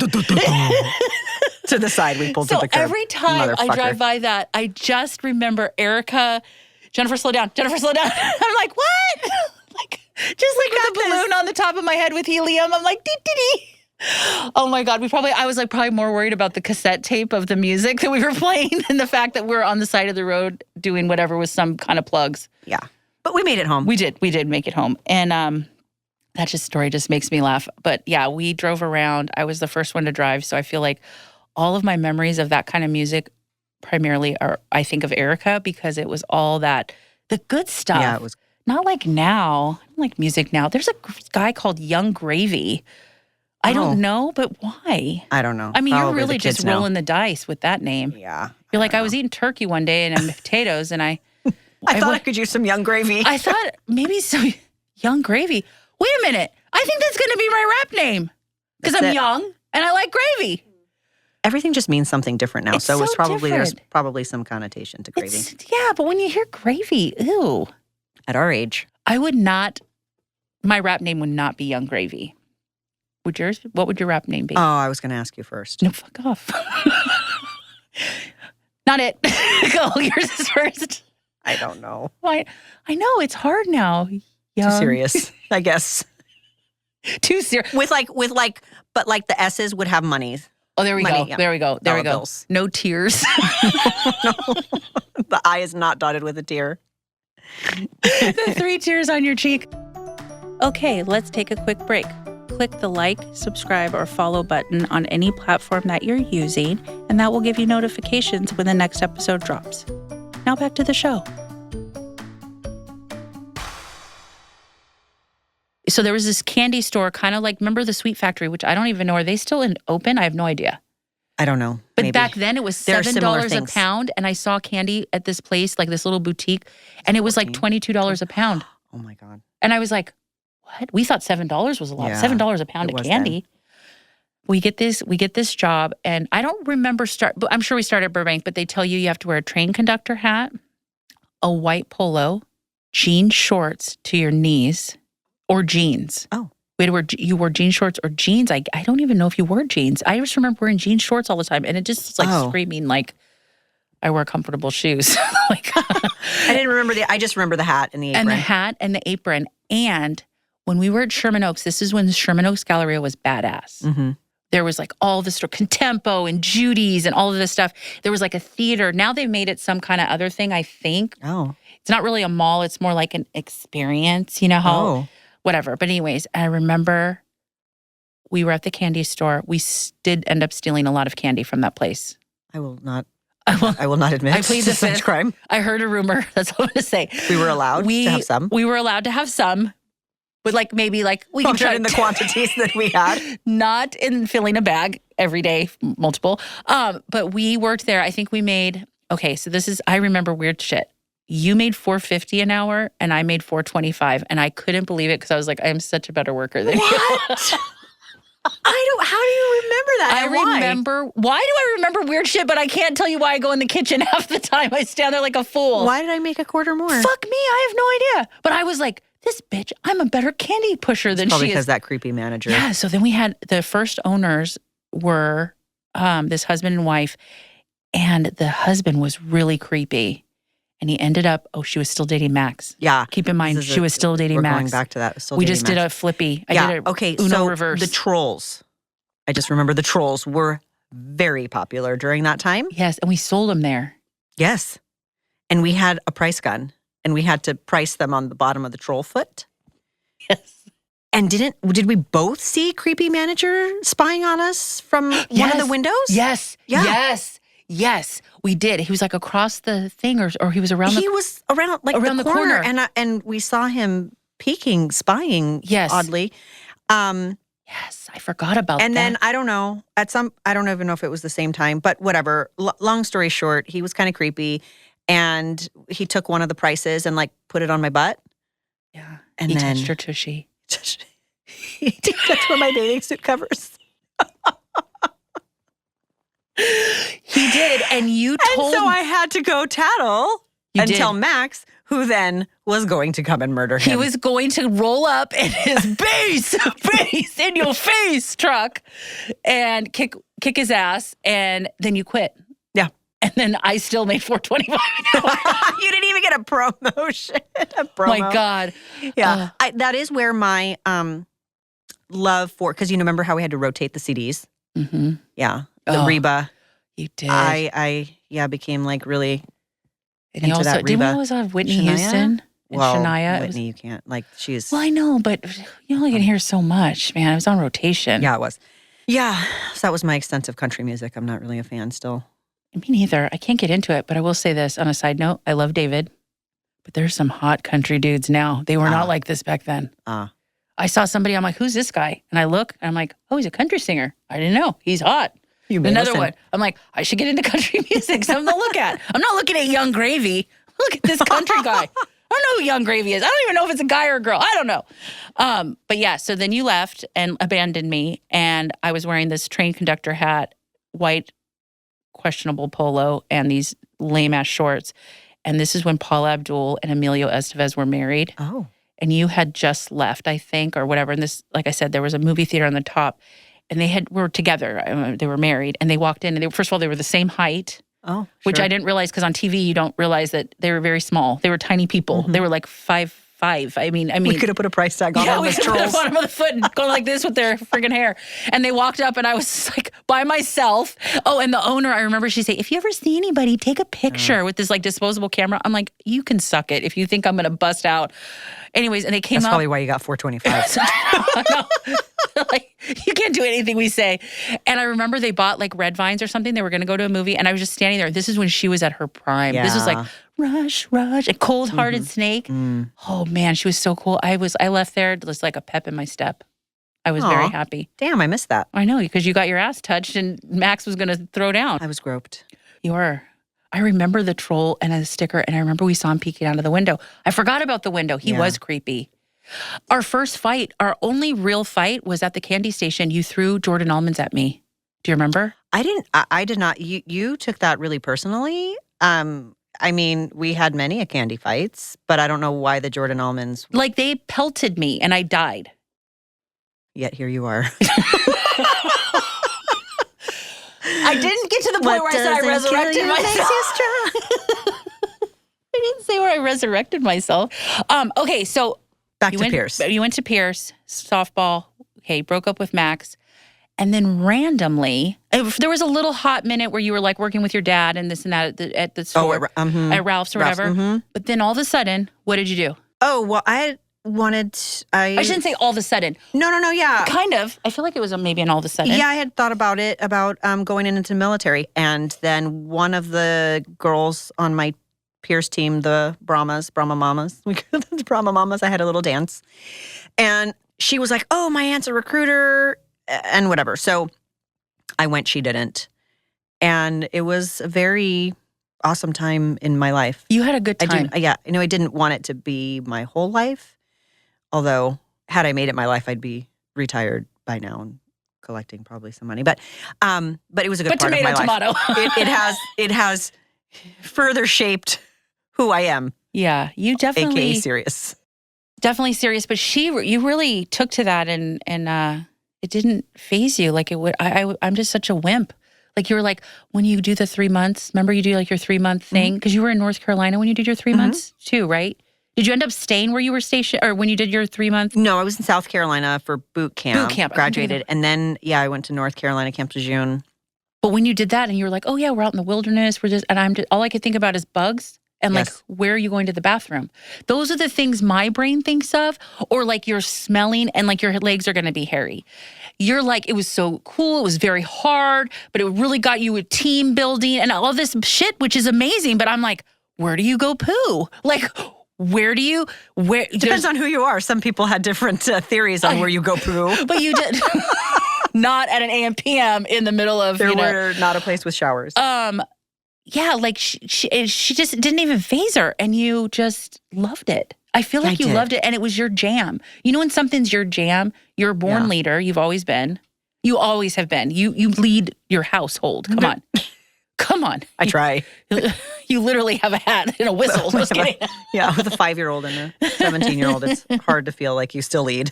To the side, we pulled to the curb. So every time I drive by that, I just remember Erica, Jennifer, slow down. Jennifer, slow down. I'm like, what? Like, just like with a balloon on the top of my head with helium. I'm like, dee, dee, dee. Oh my God, I was like probably more worried about the cassette tape of the music that we were playing than the fact that we're on the side of the road doing whatever with some kind of plugs. Yeah. But we made it home. We did make it home. And that story just makes me laugh. But yeah, we drove around. I was the first one to drive. So I feel like all of my memories of that kind of music primarily I think of Erica because it was all that, the good stuff. Yeah, it was. Not like now. I don't like music now. There's a guy called Young Gravy. I don't know, but why? I don't know. I mean, you're really just rolling the dice with that name. Yeah. You're like, I was eating turkey one day and potatoes, and I thought I could use some Young Gravy. I thought maybe some Young Gravy. Wait a minute. I think that's going to be my rap name because I'm young and I like gravy. Everything just means something different now. So it's probably different. There's probably some connotation to gravy. Yeah, but when you hear gravy, ew. At our age, I would not. My rap name would not be Young Gravy. Would yours? What would your rap name be? Oh, I was going to ask you first. No, fuck off. Not it. Go. Yours is first. I don't know. Why? I know it's hard now. Too serious, I guess. Too serious. But like the S's would have monies. Oh, there we go. Yeah. There we go. There we go. Bills. No tears. No. The I is not dotted with a tear. The 3 tears on your cheek. Okay, let's take a quick break. Click the like, subscribe, or follow button on any platform that you're using, and that will give you notifications when the next episode drops. Now back to the show. So there was this candy store, kind of like, remember the Sweet Factory, which I don't even know, are they still open? I have no idea. I don't know. But maybe. Back then it was $7 a pound, and I saw candy at this place, like this little boutique, and it was like $22 a pound. Oh my God. And I was like, what? We thought $7 was a lot. Yeah, $7 a pound of candy. Then. We get this job, and I don't remember but I'm sure we started at Burbank, but they tell you have to wear a train conductor hat, a white polo, jean shorts to your knees, or jeans. Oh. You wore jean shorts or jeans. I don't even know if you wore jeans. I just remember wearing jean shorts all the time, and it just is like screaming like I wear comfortable shoes. Like I didn't remember I just remember the hat and the apron. And the hat and the apron. And when we were at Sherman Oaks, this is when the Sherman Oaks Galleria was badass. Mm-hmm. There was like all the store, Contempo and Judy's and all of this stuff. There was like a theater. Now they've made it some kind of other thing, I think. Oh. It's not really a mall. It's more like an experience. You know how, whatever. But anyways, I remember we were at the candy store. We did end up stealing a lot of candy from that place. I will not admit I plead the fifth crime. I heard a rumor. That's all I'm going to say. We were allowed to have some. We were allowed to have some. But like maybe like we can try in the quantities that we had. Not in filling a bag every day, multiple. But we worked there. I think we made, so I remember weird shit. You made $4.50 an hour and I made $4.25, and I couldn't believe it because I was like, I am such a better worker than you. How do you remember that? Why do I remember weird shit, but I can't tell you why I go in the kitchen half the time. I stand there like a fool. Why did I make a quarter more? Fuck me, I have no idea. But I was like, this bitch, I'm a better candy pusher than she is. Probably because that creepy manager. Yeah, so then we had, the first owners were this husband and wife, and the husband was really creepy. And he ended up, she was still dating Max. Yeah. Keep in mind, she was still dating Max. We're going back to that. We just did a flippy. I did a Uno reverse. The trolls. I just remember the trolls were very popular during that time. Yes, and we sold them there. Yes. And we had a price gun, and we had to price them on the bottom of the troll foot. Yes. And did we both see creepy manager spying on us from one of the windows? Yes. Yeah. Yes. We did. He was like across the thing, or he was around He was around like around the the corner. corner. And we saw him peeking, spying, Yes. oddly. Yes, I forgot about that. And then I don't know, I don't even know if it was the same time, but whatever. Long story short, he was kind of creepy, and he took one of the prices and like put it on my butt. Yeah. And he then touched her tushy. he touched one of my bathing suit covers. He did, and you told. And so I had to go tattle tell Max, who then was going to come and murder him. He was going to roll up in his base in your face truck and kick his ass, and then you quit. Yeah. And then I still made $4.25. You didn't even get a promotion. My God. Yeah. That is where my love for, because you remember how we had to rotate the CDs? Mm-hmm. Yeah. The Reba. You did. I became like really and he into also, that didn't we Reba. always have Whitney Shania? Houston and Well, Shania? Whitney, you can't, like, she's. Well, I know, but you only can hear so much, man. It was on rotation. Yeah, it was. Yeah. So that was my extensive country music. I'm not really a fan still. Me neither. I can't get into it, but I will say this on a side note. I love David, but there's some hot country dudes now. They were not like this back then. I saw somebody, I'm like, who's this guy? And I look, and I'm like, oh, he's a country singer. I didn't know. He's hot. Another one. I'm like, I should get into country music. Something to look at. I'm not looking at Young Gravy. Look at this country guy. I don't know who Young Gravy is. I don't even know if it's a guy or a girl. I don't know. But yeah, so then you left and abandoned me, and I was wearing this train conductor hat, white questionable polo, and these lame-ass shorts. And this is when Paula Abdul and Emilio Estevez were married. Oh. And you had just left, I think, or whatever. And this, like I said, there was a movie theater on the top. And they were together. They were married. And they walked in, and first of all, they were the same height. Oh, sure. Which I didn't realize, because on TV, you don't realize that they were very small. They were tiny people. Mm-hmm. They were like 5'5". I mean, we could have put a price tag on them as trolls. Yeah, we could have put them on the foot and going like this with their friggin' hair. And they walked up, and I was like by myself. Oh, and the owner, I remember she said, if you ever see anybody, take a picture with this like disposable camera. I'm like, you can suck it if you think I'm going to bust out. Anyways, and they came up. That's probably why you got $4.25. Like, you can't do anything we say. And I remember they bought like red vines or something. They were going to go to a movie, and I was just standing there. This is when she was at her prime. Yeah. This was like Rush, a cold-hearted snake. Mm. Oh man, she was so cool. I left there just like a pep in my step. I was very happy. Damn, I missed that. I know, because you got your ass touched, and Max was going to throw down. I was groped. You were. I remember the troll and a sticker, and I remember we saw him peeking out of the window. I forgot about the window. He was creepy. Our first fight, our only real fight, was at the candy station. You threw Jordan almonds at me. Do you remember? I did not. You took that really personally. I mean, we had many candy fights, but I don't know why the Jordan almonds. Like, they pelted me and I died. Yet here you are. I didn't get to the point where I said I resurrected myself. I didn't say where I resurrected myself. Okay, so back to Pierce. You went to Pierce, softball. Okay, broke up with Max. And then randomly, there was a little hot minute where you were like working with your dad and this and that at the store, at Ralph's or whatever. Mm-hmm. But then all of a sudden, what did you do? Oh, well, I shouldn't say all of a sudden. No, yeah. Kind of. I feel like it was maybe an all of a sudden. Yeah, I had thought about it, about going into the military. And then one of the girls on my Pierce team, the Brahma Mamas, I had a little dance. And she was like, oh, my aunt's a recruiter and whatever. So I went, she didn't. And it was a very awesome time in my life. You had a good time. I didn't want it to be my whole life. Although, had I made it my life, I'd be retired by now and collecting probably some money. But it was a good part of my life. It has further shaped who I am. Yeah, you definitely. AKA serious. Definitely serious. But you really took to that and it didn't faze you like it would. I'm just such a wimp. Like, you were like, when you do the 3 months, remember you do like your 3-month thing? Because you were in North Carolina when you did your 3 months too, right? Did you end up staying where you were stationed or when you did your 3-month? No, I was in South Carolina for boot camp. Boot camp. Graduated. And then, I went to North Carolina, Camp Lejeune. But when you did that and you were like, oh yeah, we're out in the wilderness. All I could think about is bugs and like, where are you going to the bathroom? Those are the things my brain thinks of. Or like you're smelling and like your legs are going to be hairy. You're like, it was so cool. It was very hard, but it really got you a team building and all this shit, which is amazing. But I'm like, where do you go poo? Like, Depends on who you are. Some people had different theories on where you go poo. But you did not at an AM PM in the middle of, there were not a place with showers. Yeah, like she just didn't even faze her and you just loved it. I feel like you loved it and it was your jam. You know when something's your jam, you're a born leader. You've always been. You always have been. You lead your household. Come on. Come on. I try. You literally have a hat and a whistle. Just kidding. With a 5-year-old and a 17-year-old, it's hard to feel like you still lead.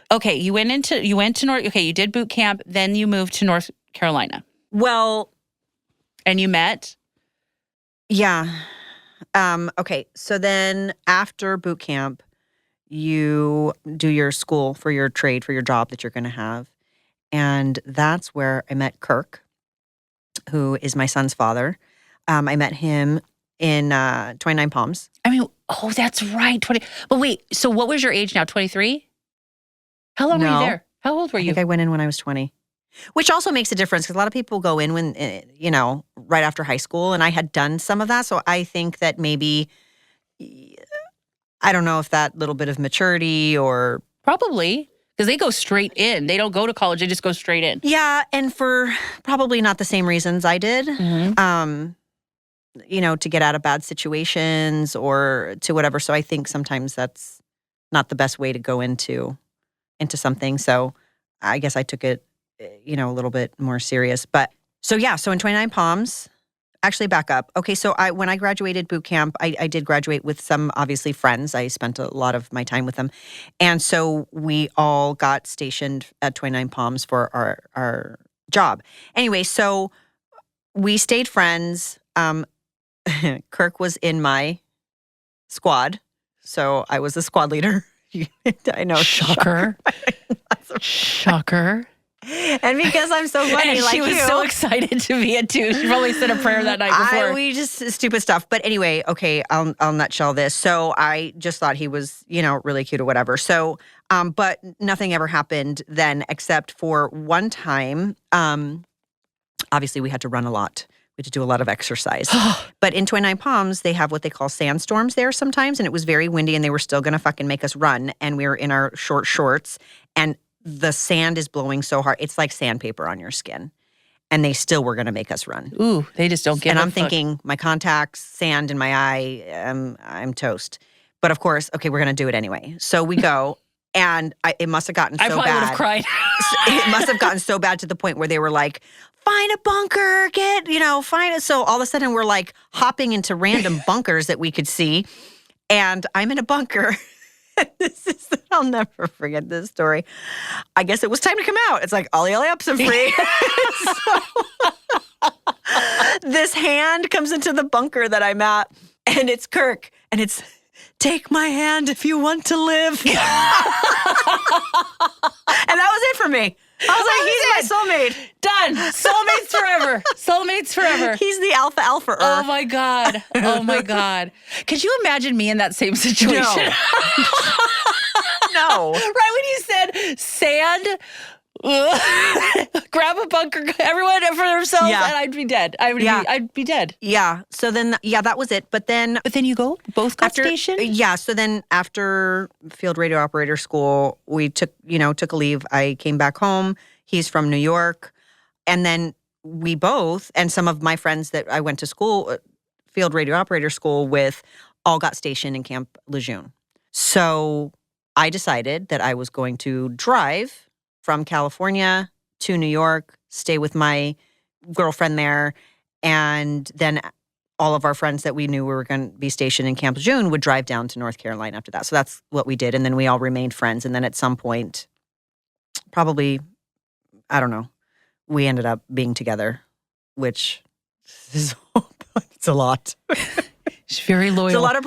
Okay, you went to North. Okay, you did boot camp, then you moved to North Carolina. Well, and you met. Yeah. Okay. So then after boot camp, you do your school for your trade for your job that you're going to have, and that's where I met Kirk, who is my son's father. I met him in 29 Palms. I mean, oh, that's right. 20. But wait, so what was your age now? 23? How long were you there? How old were you? I think I went in when I was 20. Which also makes a difference because a lot of people go in when, right after high school. And I had done some of that. So I think that maybe, I don't know if that little bit of maturity or. Probably. Because they go straight in. They don't go to college. They just go straight in. Yeah. And for probably not the same reasons I did. Mm-hmm. To get out of bad situations or to whatever. So I think sometimes that's not the best way to go into something. So I guess I took it, a little bit more serious. But so in 29 Palms, actually back up. Okay, so when I graduated boot camp, I did graduate with some, obviously, friends. I spent a lot of my time with them. And so we all got stationed at 29 Palms for our job. Anyway, so we stayed friends. Kirk was in my squad. So I was the squad leader. I know. Shocker. Shocker. And because I'm so funny, and she was so excited to be it too. She probably said a prayer that night before. We just stupid stuff. But anyway, okay, I'll nutshell this. So I just thought he was, really cute or whatever. So, but nothing ever happened then except for one time. Obviously, we had to run a lot. We had to do a lot of exercise. But in 29 Palms, they have what they call sandstorms there sometimes. And it was very windy and they were still going to fucking make us run. And we were in our short shorts. And the sand is blowing so hard. It's like sandpaper on your skin. And they still were going to make us run. Ooh, they just don't give And a I'm thinking, my contacts, sand in my eye, I'm toast. But of course, okay, we're going to do it anyway. So we go. And it must have gotten so bad. I probably would have cried. It must have gotten so bad to the point where they were like, find a bunker, find it. So all of a sudden we're like hopping into random bunkers that we could see. And I'm in a bunker. I'll never forget this story. I guess it was time to come out. It's like, ollie ups, I'm free. So, this hand comes into the bunker that I'm at, and it's Kirk, and it's, take my hand if you want to live. And that was it for me. I was like, he's my soulmate. Done. Soulmates forever. Soulmates forever. He's the alpha. Oh my God. Oh my God. Could you imagine me in that same situation? No. Right when you said sand, grab a bunker, everyone for themselves, and I'd be dead. I'd be dead. Yeah. So then, that was it. But then you both got stationed? Yeah. So then after field radio operator school, we took a leave. I came back home. He's from New York. And then we both, and some of my friends that I went to school, field radio operator school with, all got stationed in Camp Lejeune. So I decided that I was going to drive from California to New York, stay with my girlfriend there, and then all of our friends that we knew were going to be stationed in Camp Lejeune would drive down to North Carolina after that. So that's what we did, and then we all remained friends. And then at some point, probably, I don't know, we ended up being together, which is it's a lot. She's very loyal. It's a lot of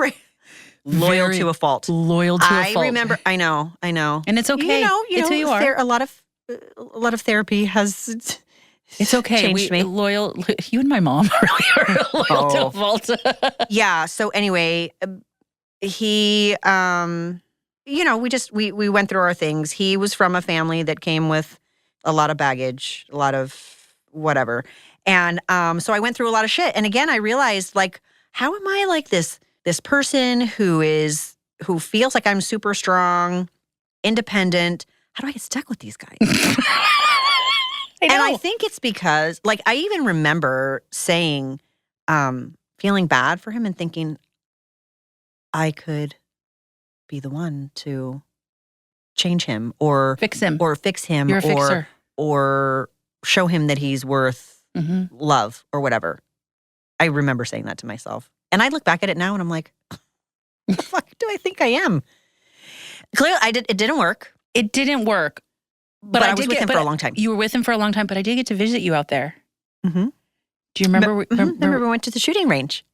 Loyal Very to a fault. Loyal to a I fault. remember. I know. And it's okay. It's who you are. A lot of therapy has. It's okay. Changed me. Loyal. You and my mom really are loyal to a fault. Yeah. So anyway, he, we went through our things. He was from a family that came with a lot of baggage, a lot of whatever. And so I went through a lot of shit. And again, I realized, like, how am I like this person who feels like I'm super strong, independent? How do I get stuck with these guys? And I think it's because, like, I even remember saying, feeling bad for him and thinking I could be the one to change him or fix him. You're a fixer. Or show him that he's worth love or whatever. I remember saying that to myself. And I look back at it now and I'm like, what the fuck do I think I am? Clearly, it didn't work. It didn't work. But I was with him for a long time. You were with him for a long time, but I did get to visit you out there. Mm-hmm. Do you remember? Remember we went to the shooting range?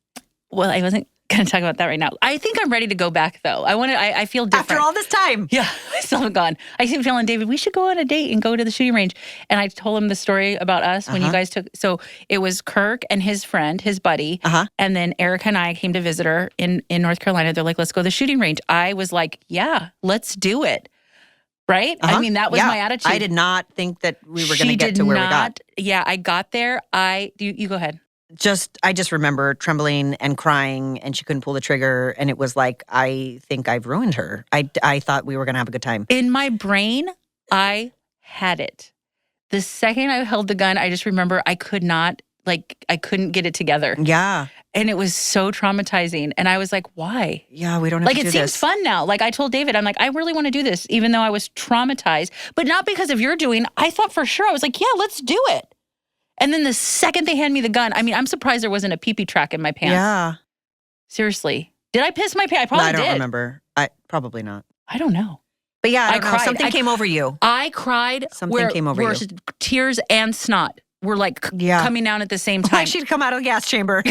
Well, I wasn't going to talk about that right now. I think I'm ready to go back, though. I feel different. After all this time. Yeah, I still haven't gone. I keep telling David, we should go on a date and go to the shooting range. And I told him the story about us when you guys took. So it was Kirk and his friend, his buddy. And then Erica and I came to visit her in North Carolina. They're like, let's go to the shooting range. I was like, yeah, let's do it. Right? I mean, that was my attitude. I did not think that we were going to get to where we got. Yeah, I got there. You go ahead. I just remember trembling and crying, and she couldn't pull the trigger, and it was like, I think I've ruined her. I thought we were going to have a good time. In my brain, I had it. The second I held the gun, I just remember I couldn't get it together. Yeah. And it was so traumatizing. And I was like, why? Yeah, we don't have to do this. Like, it seems fun now. Like, I told David, I'm like, I really want to do this, even though I was traumatized. But not because of your doing. I thought for sure, I was like, yeah, let's do it. And then the second they hand me the gun, I mean, I'm surprised there wasn't a pee-pee track in my pants. Yeah. Seriously. Did I piss my pants? I probably did. I don't remember. Probably not. I don't know. But yeah, I cried. Something came over you. I cried. Something came over you. Tears and snot were like coming down at the same time. Like she'd come out of the gas chamber.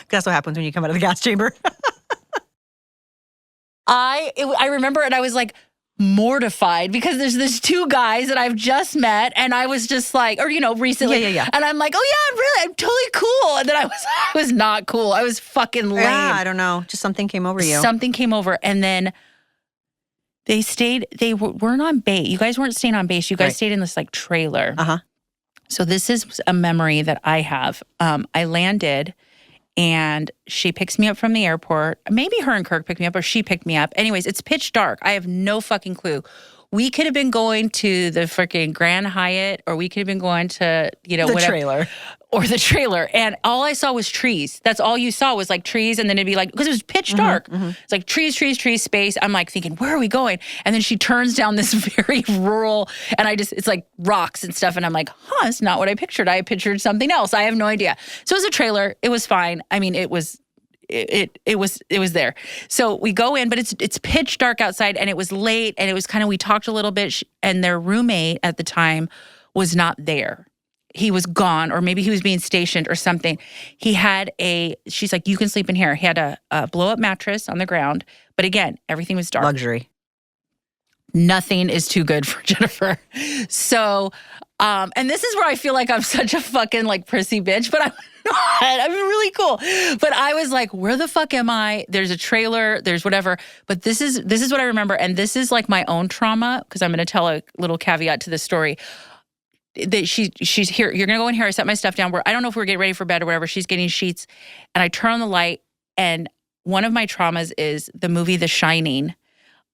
That's what happens when you come out of the gas chamber. I remember it. I was like mortified because there's these two guys that I've just met, and I was just like, or recently, yeah. And I'm like, oh yeah, I'm totally cool. And then I was not cool. I was fucking lame. Yeah, I don't know. Just something came over you. Something came over, and then they stayed. They weren't on base. You guys weren't staying on base. You guys stayed in this like trailer. So this is a memory that I have. I landed, and she picks me up from the airport. Maybe her and Kirk picked me up, or she picked me up. Anyways, it's pitch dark. I have no fucking clue. We could have been going to the freaking Grand Hyatt, or we could have been going to, whatever. Trailer. Or the trailer. And all I saw was trees. That's all you saw was like trees. And then it'd be like, because it was pitch dark. It's like trees, space. I'm like thinking, where are we going? And then she turns down this very rural, and it's like rocks and stuff. And I'm like, it's not what I pictured. I pictured something else. I have no idea. So it was a trailer. It was fine. I mean, it was there. So we go in, but it's pitch dark outside, and it was late, and it was kind of, we talked a little bit, and their roommate at the time was not there. He was gone, or maybe he was being stationed or something. He had she's like, you can sleep in here. He had a blow-up mattress on the ground. But again, everything was dark. Luxury. Nothing is too good for Jennifer. So, and this is where I feel like I'm such a fucking like prissy bitch, but I'm not. I'm really cool. But I was like, where the fuck am I? There's a trailer, there's whatever. But this is what I remember. And this is like my own trauma, because I'm going to tell a little caveat to this story. That she's here. You're gonna go in here. I set my stuff down. I don't know if we're getting ready for bed or whatever. She's getting sheets, and I turn on the light. And one of my traumas is the movie The Shining,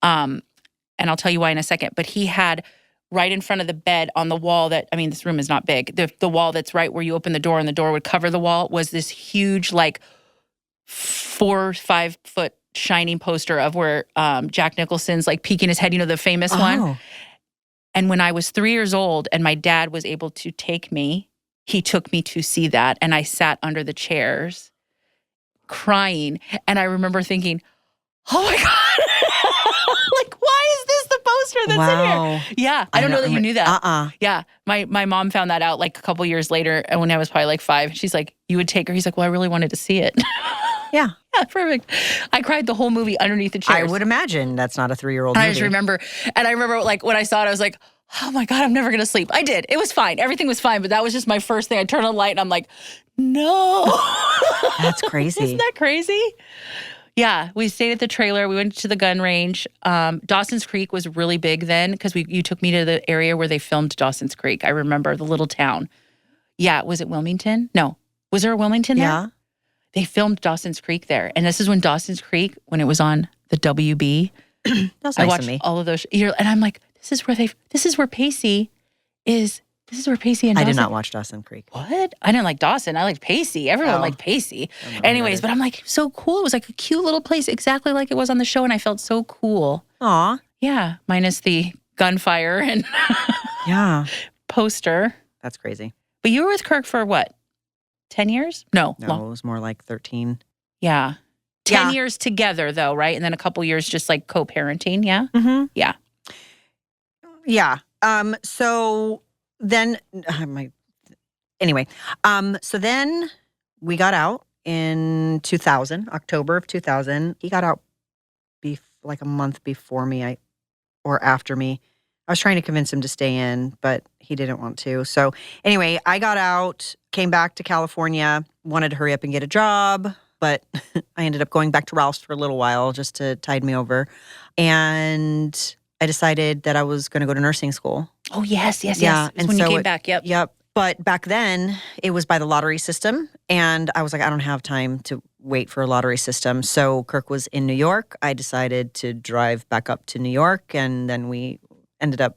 and I'll tell you why in a second. But he had right in front of the bed on the wall this room is not big. The wall that's right where you open the door and the door would cover the wall was this huge like 4 or 5 foot Shining poster of where Jack Nicholson's like peeking his head. The famous one. And when I was 3 years old and my dad was able to take me, he took me to see that. And I sat under the chairs crying. And I remember thinking, oh my God, like, why is this the poster that's in here? Yeah, I don't know that you knew that. Yeah, my mom found that out like a couple years later, and when I was probably like 5. She's like, you would take her? He's like, well, I really wanted to see it. Yeah. Yeah, perfect. I cried the whole movie underneath the chairs. I would imagine that's not a 3-year-old movie. I just remember, like when I saw it, I was like, oh my God, I'm never going to sleep. I did. It was fine. Everything was fine. But that was just my first thing. I turned on the light and I'm like, no. That's crazy. Isn't that crazy? Yeah, we stayed at the trailer. We went to the gun range. Dawson's Creek was really big then because you took me to the area where they filmed Dawson's Creek. I remember the little town. Yeah, was it Wilmington? No. Was there a Wilmington there? Yeah. They filmed Dawson's Creek there. And this is when Dawson's Creek, when it was on the WB. That was I nice watched of me. all of those. And I'm like, this is where Pacey is. This is where Pacey and I Dawson. did not watch Dawson Creek. What? I didn't like Dawson. I liked Pacey. Everyone liked Pacey. Anyways, but I'm like, so cool. It was like a cute little place, exactly like it was on the show. And I felt so cool. Aw. Yeah. Minus the gunfire and Yeah. poster. That's crazy. But you were with Kirk for what? 10 years? No. No, it was more like 13. Yeah. 10 Yeah. years together, though, right? And then a couple years just like co-parenting, yeah? Mm-hmm. Yeah. Yeah. So then, so then we got out in 2000, October of 2000. He got out like a month before me or after me. I was trying to convince him to stay in, but he didn't want to. So anyway, I got out, came back to California, wanted to hurry up and get a job, but I ended up going back to Ralph's for a little while just to tide me over. And I decided that I was going to go to nursing school. Oh, yes. Yeah, It's when you came back, yep. Yep. But back then, it was by the lottery system. And I was like, I don't have time to wait for a lottery system. So Kirk was in New York. I decided to drive back up to New York. And then we ended up,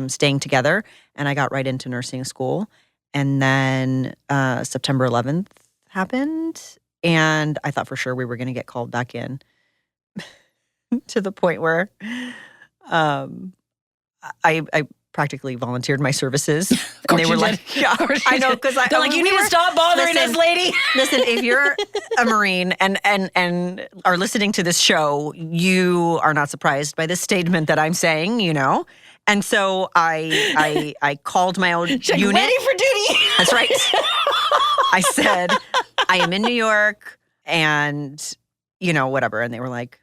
staying together. And I got right into nursing school. And then September 11th happened. And I thought for sure we were going to get called back in to the point where I practically volunteered my services. And they were like, yeah, I know. Because they're like, you need to stop bothering us, lady. Listen, if you're a Marine and are listening to this show, you are not surprised by this statement that I'm saying, And so I called my own unit. Ready for duty. That's right. I said, I am in New York and, whatever. And they were like,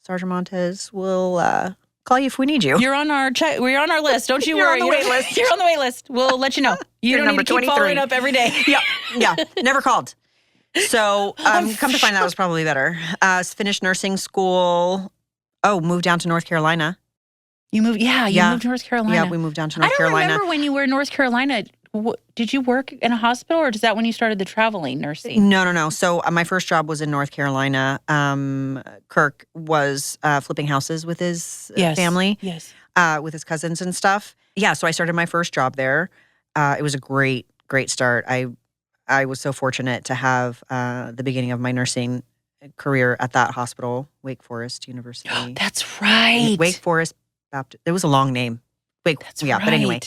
Sergeant Montes, we'll call you if we need you. You're on our we're on our list. Don't you You're worry. on the wait list. You're on the wait list. We'll let you know. You You're don't need number to keep 23. following up every day. Yeah. Never called. So come to find that was probably better. Finished nursing school. Oh, moved down to North Carolina. You moved. Yeah, you moved to North Carolina. Yeah, we moved down to North Carolina. I don't remember when you were in North Carolina. Did you work in a hospital, or is that when you started the traveling nursing? No. So my first job was in North Carolina. Kirk was flipping houses with his family, with his cousins and stuff. Yeah, so I started my first job there. It was a great start. I was so fortunate to have the beginning of my nursing career at that hospital, Wake Forest University. That's right. Wake Forest Baptist. It was a long name. That's right. But anyway.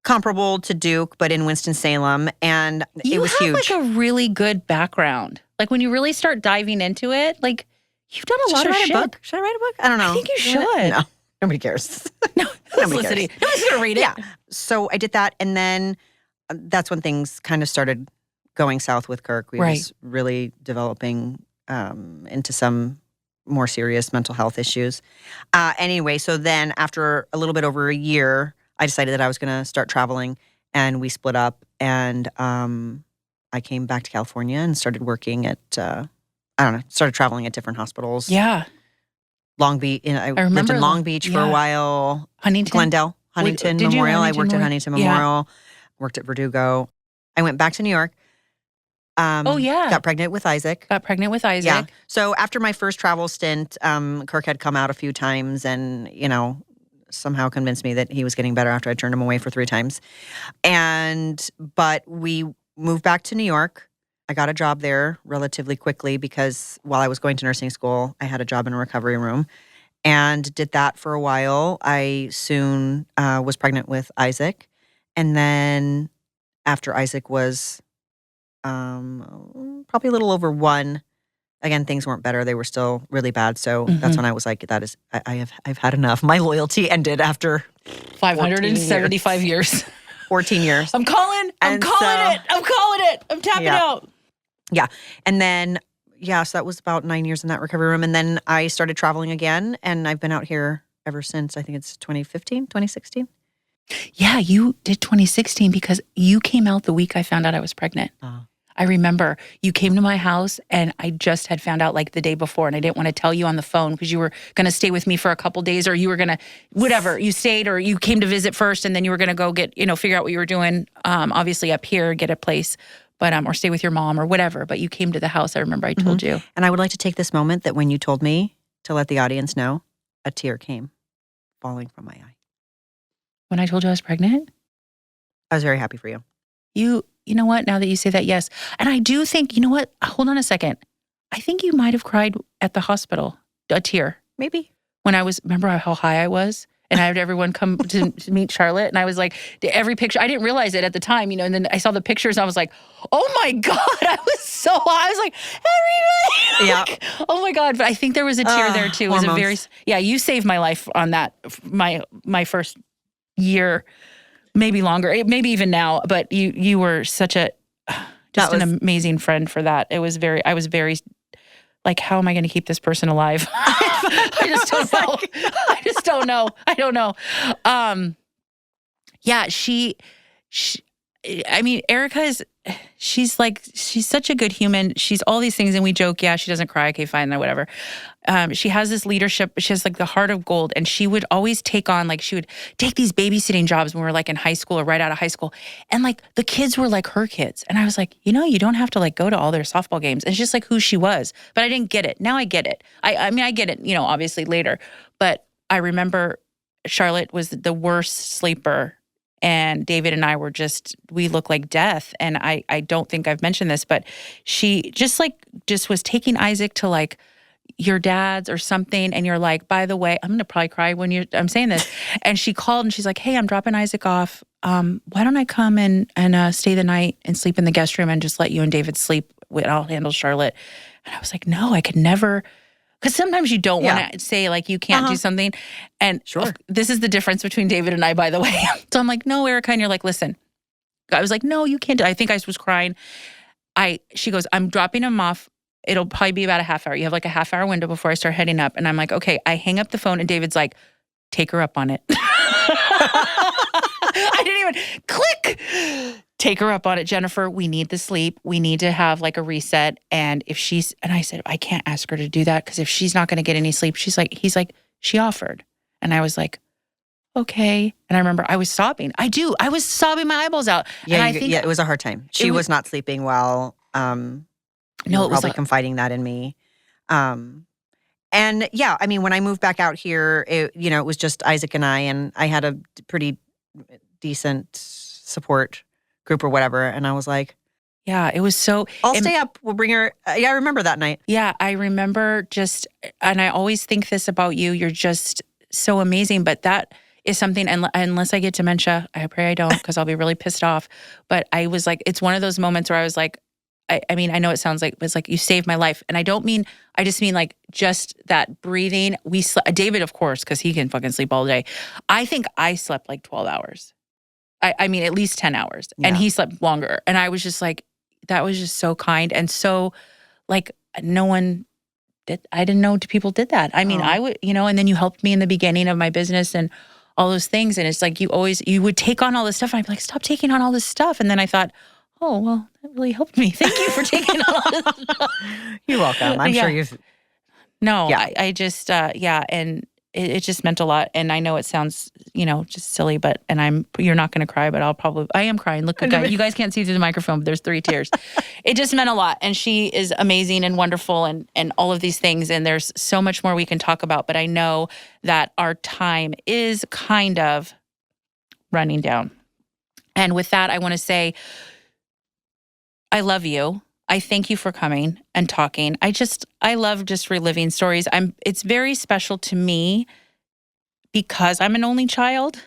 Comparable to Duke, but in Winston-Salem, and it was huge. You have like a really good background. Like when you really start diving into it, like you've done a lot of shit. Should I write a book? I don't know. I think you should. No, nobody cares. No, nobody's listening. Nobody's going to read it. Yeah. So I did that, and then that's when things kind of started going south with Kirk. We was really developing into some more serious mental health issues. Anyway, so then after a little bit over a year, I decided that I was going to start traveling, and we split up, and I came back to California and started working at, started traveling at different hospitals. Yeah. Long Beach. I lived in Long Beach for a while. Huntington Memorial. I worked at Huntington Memorial, worked at Verdugo. I went back to New York. Got pregnant with Isaac. Yeah. So after my first travel stint, Kirk had come out a few times and, somehow convinced me that he was getting better after I turned him away for 3 times. But we moved back to New York. I got a job there relatively quickly because while I was going to nursing school, I had a job in a recovery room and did that for a while. I soon was pregnant with Isaac. And then after Isaac was probably a little over 1, again, things weren't better. They were still really bad. So that's when I was like, I've had enough. My loyalty ended after 575 years. 14 years. I'm calling it. I'm tapping out. Yeah. And then, so that was about 9 years in that recovery room. And then I started traveling again, and I've been out here ever since. I think it's 2015, 2016. Yeah, you did 2016 because you came out the week I found out I was pregnant. I remember you came to my house and I just had found out like the day before, and I didn't want to tell you on the phone because you were going to stay with me for a couple days, or you were going to, whatever, you stayed or you came to visit first and then you were going to go get, figure out what you were doing, obviously up here, get a place, but or stay with your mom or whatever. But you came to the house. I remember I told you. And I would like to take this moment that when you told me to let the audience know, a tear came falling from my eye. When I told you I was pregnant? I was very happy for you. You know what? Now that you say that, yes. And I do think, you know what? Hold on a second. I think you might have cried at the hospital, a tear. Maybe. When remember how high I was? And I had everyone come to meet Charlotte. And I was like, every picture, I didn't realize it at the time, and then I saw the pictures and I was like, oh my God, I was so high. I was like, everybody. Yeah. Like, oh my God. But I think there was a tear there too. It was hormones. You saved my life on that, my first year. Maybe longer, maybe even now, but you were such an amazing friend for that. I was very like, how am I going to keep this person alive? I just don't know. I don't know. Yeah, I mean, Erica she's such a good human. She's all these things and we joke, yeah, she doesn't cry. Okay, fine, whatever. She has this leadership. She has like the heart of gold, and she would always take on, she would take these babysitting jobs when we were like in high school or right out of high school. And like the kids were like her kids. And I was like, you don't have to like go to all their softball games. And it's just like who she was. But I didn't get it. Now I get it. I mean, I get it, obviously later. But I remember Charlotte was the worst sleeper. And David and I we look like death. And I don't think I've mentioned this, but she just was taking Isaac to like your dad's or something. And you're like, by the way, I'm going to probably cry when I'm saying this. And she called and she's like, hey, I'm dropping Isaac off. Why don't I come and stay the night and sleep in the guest room and just let you and David sleep? I'll handle Charlotte. And I was like, no, I could never. Because sometimes you don't want to say, like, you can't do something. And this is the difference between David and I, by the way. So I'm like, no, Erica. And you're like, listen. I was like, no, you can't. I think I was crying. She goes, I'm dropping him off. It'll probably be about a half hour. You have like a half hour window before I start heading up. And I'm like, okay. I hang up the phone and David's like, take her up on it. I didn't even click. Take her up on it, Jennifer. We need the sleep. We need to have like a reset. And I said, I can't ask her to do that because if she's not going to get any sleep, he's like, she offered. And I was like, okay. And I remember I was sobbing. I was sobbing my eyeballs out. Yeah, and it was a hard time. She was not sleeping well. No, it was probably confiding that in me. And yeah, I mean, when I moved back out here, it was just Isaac and and I had a pretty decent support group or whatever. And I was like, yeah, it was so. I'll stay up. We'll bring her. Yeah, I remember that night. Yeah, I remember and I always think this about you. You're just so amazing. But that is something, unless I get dementia, I pray I don't because I'll be really pissed off. But I was like, it's one of those moments where I was like, I mean, I know it sounds like, but it's like you saved my life. And I just mean like just that breathing. David, of course, because he can fucking sleep all day. I think I slept like 12 hours. I mean, at least 10 hours. Yeah. And he slept longer. And I was just like, that was just so kind. And so like no one did, I didn't know people did that. I mean, I would, and then you helped me in the beginning of my business and all those things. And it's like, you would take on all this stuff. And I'd be like, stop taking on all this stuff. And then I thought, oh, well, that really helped me. Thank you for taking on all this stuff. You're welcome. I'm sure you've. No, yeah. I just, and it just meant a lot. And I know it sounds, just silly, but, you're not going to cry, but I am crying. Look, you guys can't see through the microphone, but there's 3 tears. It just meant a lot. And she is amazing and wonderful and all of these things. And there's so much more we can talk about, but I know that our time is kind of running down. And with that, I want to say, I love you. I thank you for coming and talking. I love just reliving stories. It's very special to me because I'm an only child.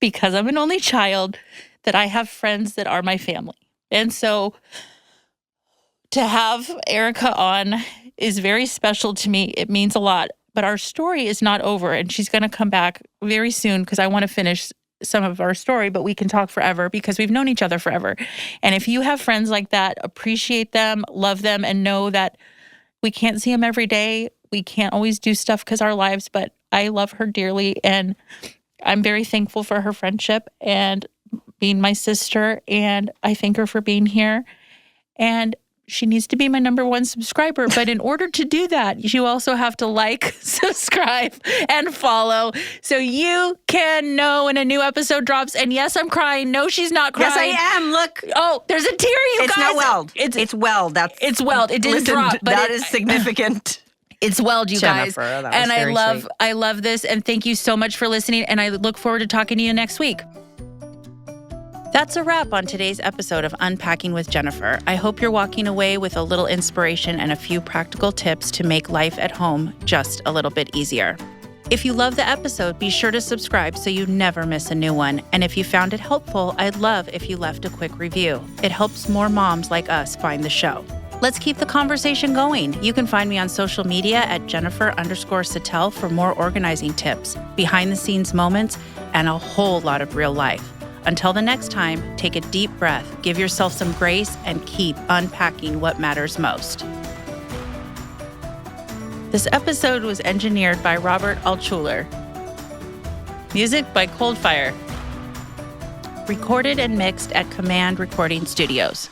Because I'm an only child that I have friends that are my family. And so to have Erica on is very special to me. It means a lot. But our story is not over, and she's going to come back very soon because I want to finish some of our story, but we can talk forever because we've known each other forever. And if you have friends like that, appreciate them, love them, and know that we can't see them every day. We can't always do stuff because our lives, but I love her dearly. And I'm very thankful for her friendship and being my sister. And I thank her for being here. And she needs to be my number one subscriber. But in order to do that, you also have to like, subscribe, and follow so you can know when a new episode drops. And yes, I'm crying. No, she's not crying. Yes, I am. Look. Oh, there's a tear, you It's guys. not welled. It's welled. it's welled. It didn't drop, but that is significant. It's welled, you Jennifer, guys. that was And very sweet. I love this. And thank you so much for listening. And I look forward to talking to you next week. That's a wrap on today's episode of Unpacking with Jennifer. I hope you're walking away with a little inspiration and a few practical tips to make life at home just a little bit easier. If you love the episode, be sure to subscribe so you never miss a new one. And if you found it helpful, I'd love if you left a quick review. It helps more moms like us find the show. Let's keep the conversation going. You can find me on social media at Jennifer_Satel for more organizing tips, behind-the-scenes moments, and a whole lot of real life. Until the next time, take a deep breath, give yourself some grace, and keep unpacking what matters most. This episode was engineered by Robert Altschuler. Music by Coldfire. Recorded and mixed at Command Recording Studios.